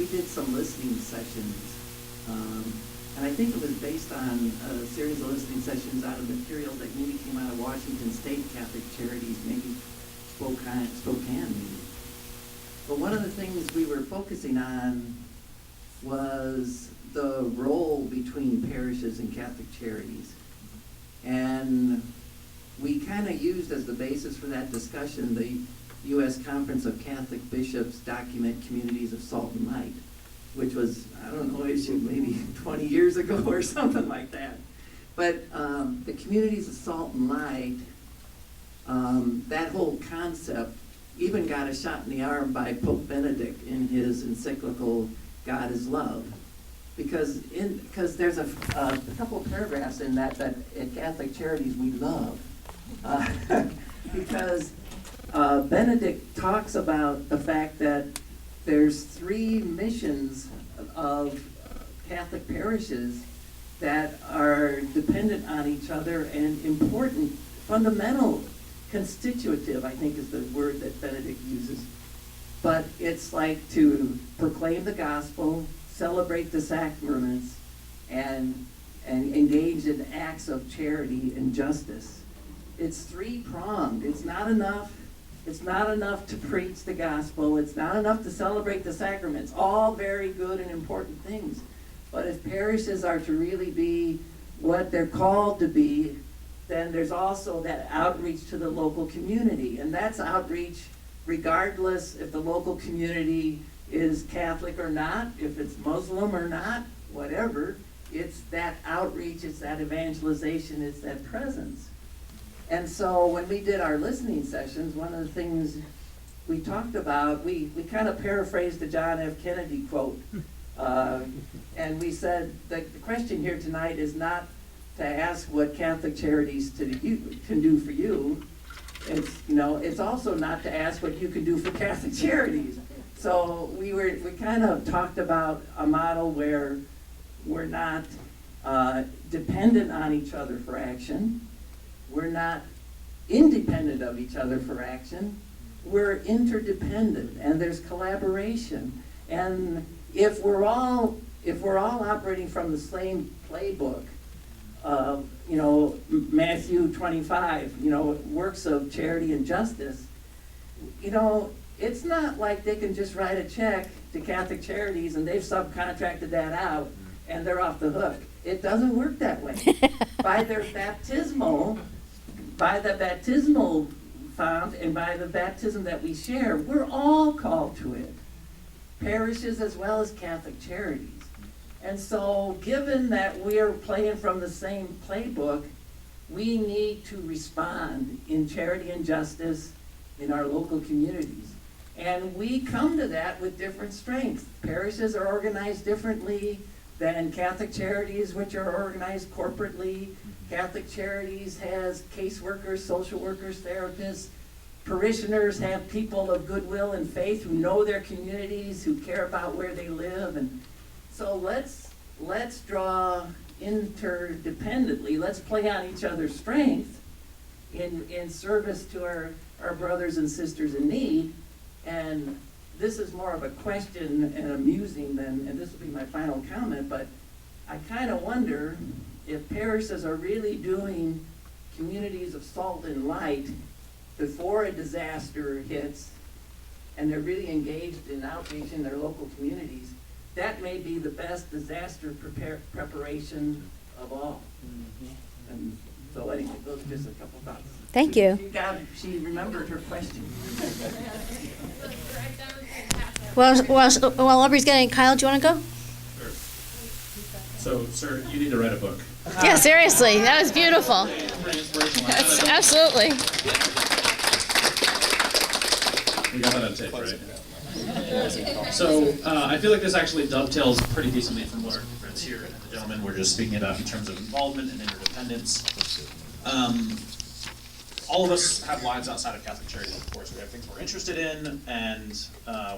did some listening sessions, and I think it was based on a series of listening sessions out of materials that maybe came out of Washington State Catholic Charities, maybe Spokane maybe. But one of the things we were focusing on was the role between parishes and Catholic Charities. And we kind of used as the basis for that discussion the U.S. Conference of Catholic Bishops document Communities of Salt and Light, which was, I don't know, issued maybe 20 years ago or something like that. But the Communities of Salt and Light, that whole concept even got a shot in the arm by Pope Benedict in his encyclical God is Love. Because there's a couple of paragraphs in that at Catholic Charities we love. Because Benedict talks about the fact that there's 3 missions of Catholic parishes that are dependent on each other and important, fundamental, constitutive, I think is the word that Benedict uses. But it's like to proclaim the gospel, celebrate the sacraments, and engage in acts of charity and justice. It's 3-pronged. It's not enough. It's not enough to preach the gospel. It's not enough to celebrate the sacraments. All very good and important things. But if parishes are to really be what they're called to be, then there's also that outreach to the local community. And that's outreach regardless if the local community is Catholic or not, if it's Muslim or not, whatever. It's that outreach, it's that evangelization, it's that presence. And so when we did our listening sessions, one of the things we talked about, we kind of paraphrased the John F. Kennedy quote. And we said the question here tonight is not to ask what Catholic Charities can do for you. It's also not to ask what you can do for Catholic Charities. So we kind of talked about a model where we're not dependent on each other for action. We're not independent of each other for action. We're interdependent, and there's collaboration. And if we're all operating from the same playbook of, Matthew 25, works of charity and justice, it's not like they can just write a check to Catholic Charities and they've subcontracted that out and they're off the hook. It doesn't work that way. By the baptismal font and by the baptism that we share, we're all called to it. Parishes as well as Catholic Charities. And so given that we're playing from the same playbook, we need to respond in charity and justice in our local communities. And we come to that with different strengths. Parishes are organized differently than Catholic Charities, which are organized corporately. Catholic Charities has caseworkers, social workers, therapists. Parishioners have people of goodwill and faith who know their communities, who care about where they live. And so let's draw interdependently. Let's play on each other's strength in service to our brothers and sisters in need. And this is more of a question and a musing and this will be my final comment, but I kind of wonder if parishes are really doing communities of salt and light before a disaster hits and they're really engaged in outreach in their local communities. That may be the best disaster preparation of all. And so anyway, those are just a couple thoughts. Thank you. She remembered her question. While Aubrey's getting, Kyle, do you want to go? Sure. So, sir, you need to write a book. Yeah, seriously, that was beautiful. That's absolutely. We got that on tape, right? So, I feel like this actually dovetails pretty decently from what our friend comments here, and the gentlemen were just speaking about in terms of involvement and interdependence. All of us have lives outside of Catholic Charities, of course. We have things we're interested in, and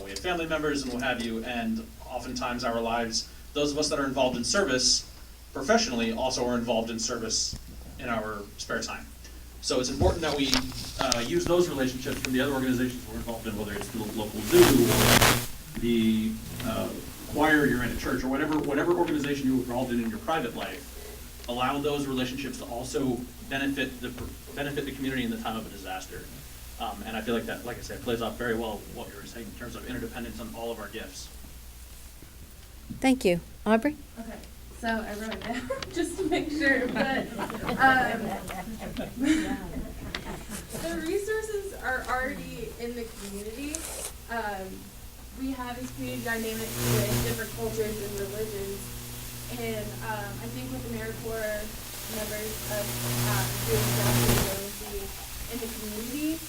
we have family members and what have you, and oftentimes our lives, those of us that are involved in service professionally also are involved in service in our spare time. So it's important that we use those relationships from the other organizations we're involved in, whether it's the local zoo or the choir you're in at church, or whatever organization you're involved in your private life. Allow those relationships to also benefit the community in the time of a disaster. And I feel like that, like I said, plays off very well what you were saying in terms of interdependence on all of our gifts. Thank you. Aubrey? Okay, so I wrote it down just to make sure, but the resources are already in the community. We have these community dynamics with different cultures and religions, and I think with AmeriCorps members of doing disaster resiliency in the community,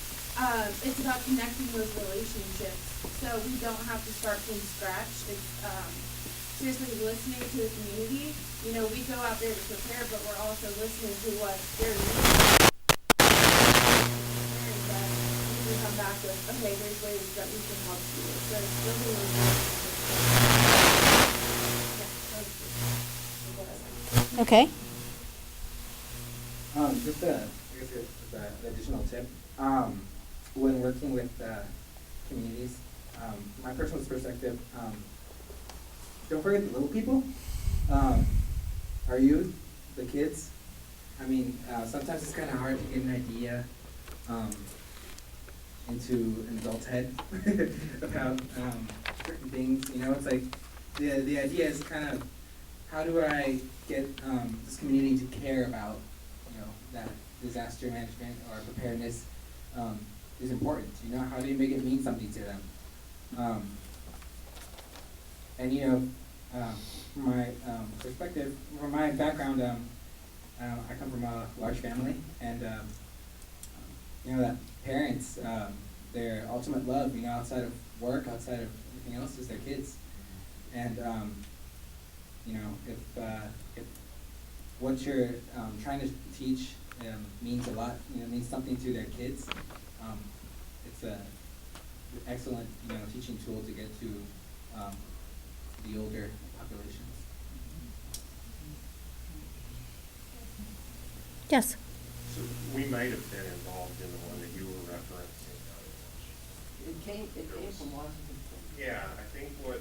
it's about connecting those relationships. So we don't have to start from scratch. It's seriously listening to the community. You know, we go out there to prepare, but we're also listening to what they're needing. And then we can come back with, okay, there's ways that we can help you. So it's building those relationships. Okay. Just I guess an additional tip. When working with communities, my personal perspective, don't forget the little people, our youth, the kids. I mean, sometimes it's kind of hard to get an idea into an adult's head about certain things. You know, it's like the idea is kind of, how do I get this community to care about, you know, that disaster management or preparedness is important. You know, how do you make it mean something to them? And you know, from my perspective, from my background, I come from a large family, and you know that parents, their ultimate love, you know, outside of work, outside of everything else, is their kids. And you know, if what you're trying to teach means a lot, you know, means something to their kids, it's an excellent, you know, teaching tool to get to the older populations. Yes. So we might have been involved in the one that you were referencing. It came from Washington. Yeah, I think what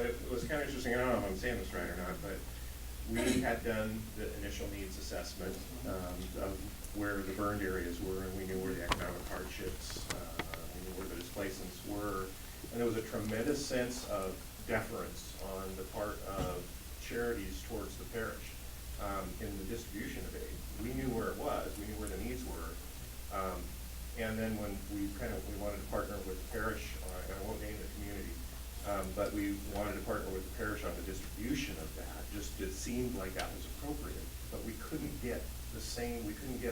it was kind of interesting, I don't know if I'm saying this right or not, but we had done the initial needs assessment of where the burned areas were, and we knew where the economic hardships, we knew where the displacements were, and there was a tremendous sense of deference on the part of charities towards the parish in the distribution of aid. We knew where it was, we knew where the needs were, and then when we wanted to partner with the parish, and I won't name the community, but we wanted to partner with the parish on the distribution of that. Just it seemed like that was appropriate, but we couldn't get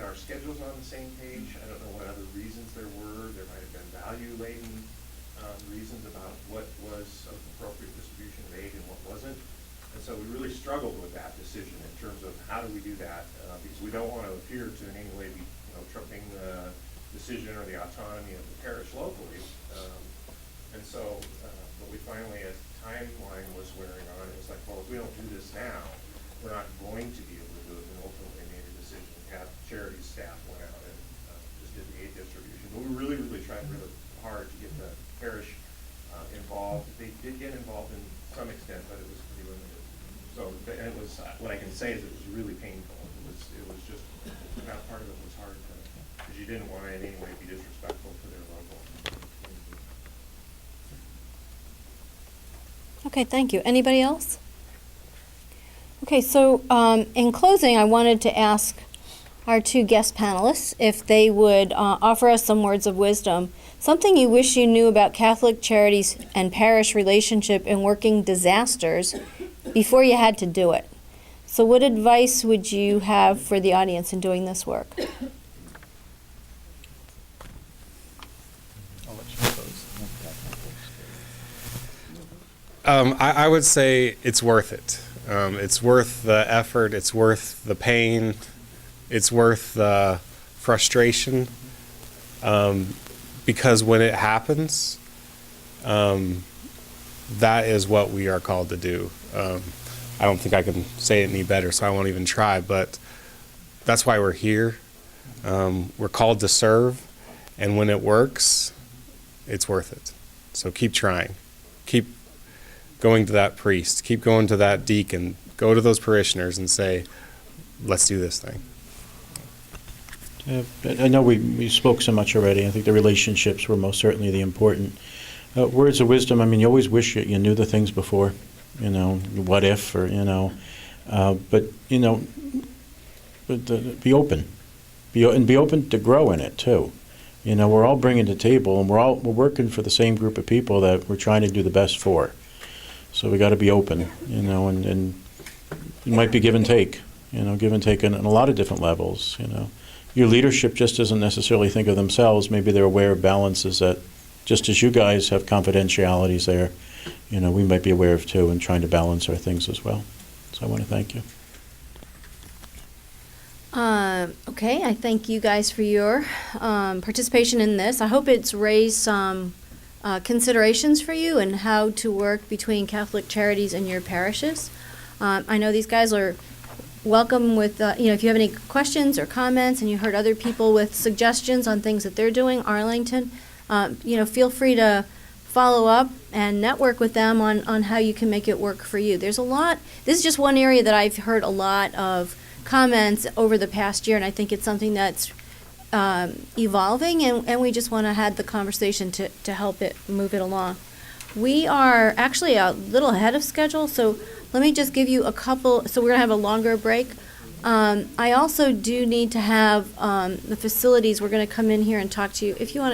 our schedules on the same page. I don't know what other reasons there were. There might have been value-laden reasons about what was of appropriate distribution of aid and what wasn't. And so we really struggled with that decision in terms of how do we do that, because we don't want to appear to in any way be, you know, trumping the decision or the autonomy of the parish locally. And so, but we finally, as timeline was wearing on, it was like, well, if we don't do this now, we're not going to be able to do it. And ultimately made a decision. Charity staff went out and just did the aid distribution. But we really, really tried really hard to get the parish involved. They did get involved in some extent, but it was pretty limited. So, and it was, what I can say is it was really painful. It was just, that part of it was hard to, because you didn't want to in any way be disrespectful to their local community. Okay, thank you. Anybody else? Okay, so in closing, I wanted to ask our two guest panelists if they would offer us some words of wisdom, something you wish you knew about Catholic Charities and parish relationship in working disasters before you had to do it. So what advice would you have for the audience in doing this work? I would say it's worth it. It's worth the effort. It's worth the pain. It's worth the frustration. Because when it happens, that is what we are called to do. I don't think I can say it any better, so I won't even try, but that's why we're here. We're called to serve, and when it works, it's worth it. So keep trying. Keep going to that priest. Keep going to that deacon. Go to those parishioners and say, let's do this thing. I know we spoke so much already. I think the relationships were most certainly the important. Words of wisdom, I mean, you always wish you knew the things before, what if, or, but be open. Be open to grow in it, too. We're all bringing to the table, and we're working for the same group of people that we're trying to do the best for. So we got to be open, and it might be give and take, give and take on a lot of different levels, Your leadership just doesn't necessarily think of themselves. Maybe they're aware of balances that, just as you guys have confidentialities there, we might be aware of too, and trying to balance our things as well. So I want to thank you. Okay, I thank you guys for your participation in this. I hope it's raised some considerations for you and how to work between Catholic Charities and your parishes. I know these guys are welcome with, if you have any questions or comments and you heard other people with suggestions on things that they're doing, Arlington, feel free to follow up and network with them on how you can make it work for you. There's a lot, this is just one area that I've heard a lot of comments over the past year, and I think it's something that's evolving, and we just want to have the conversation to help it move it along. We are actually a little ahead of schedule, so let me just give you a couple, so we're going to have a longer break. I also do need to have the facilities, we're going to come in here and talk to you. If you want to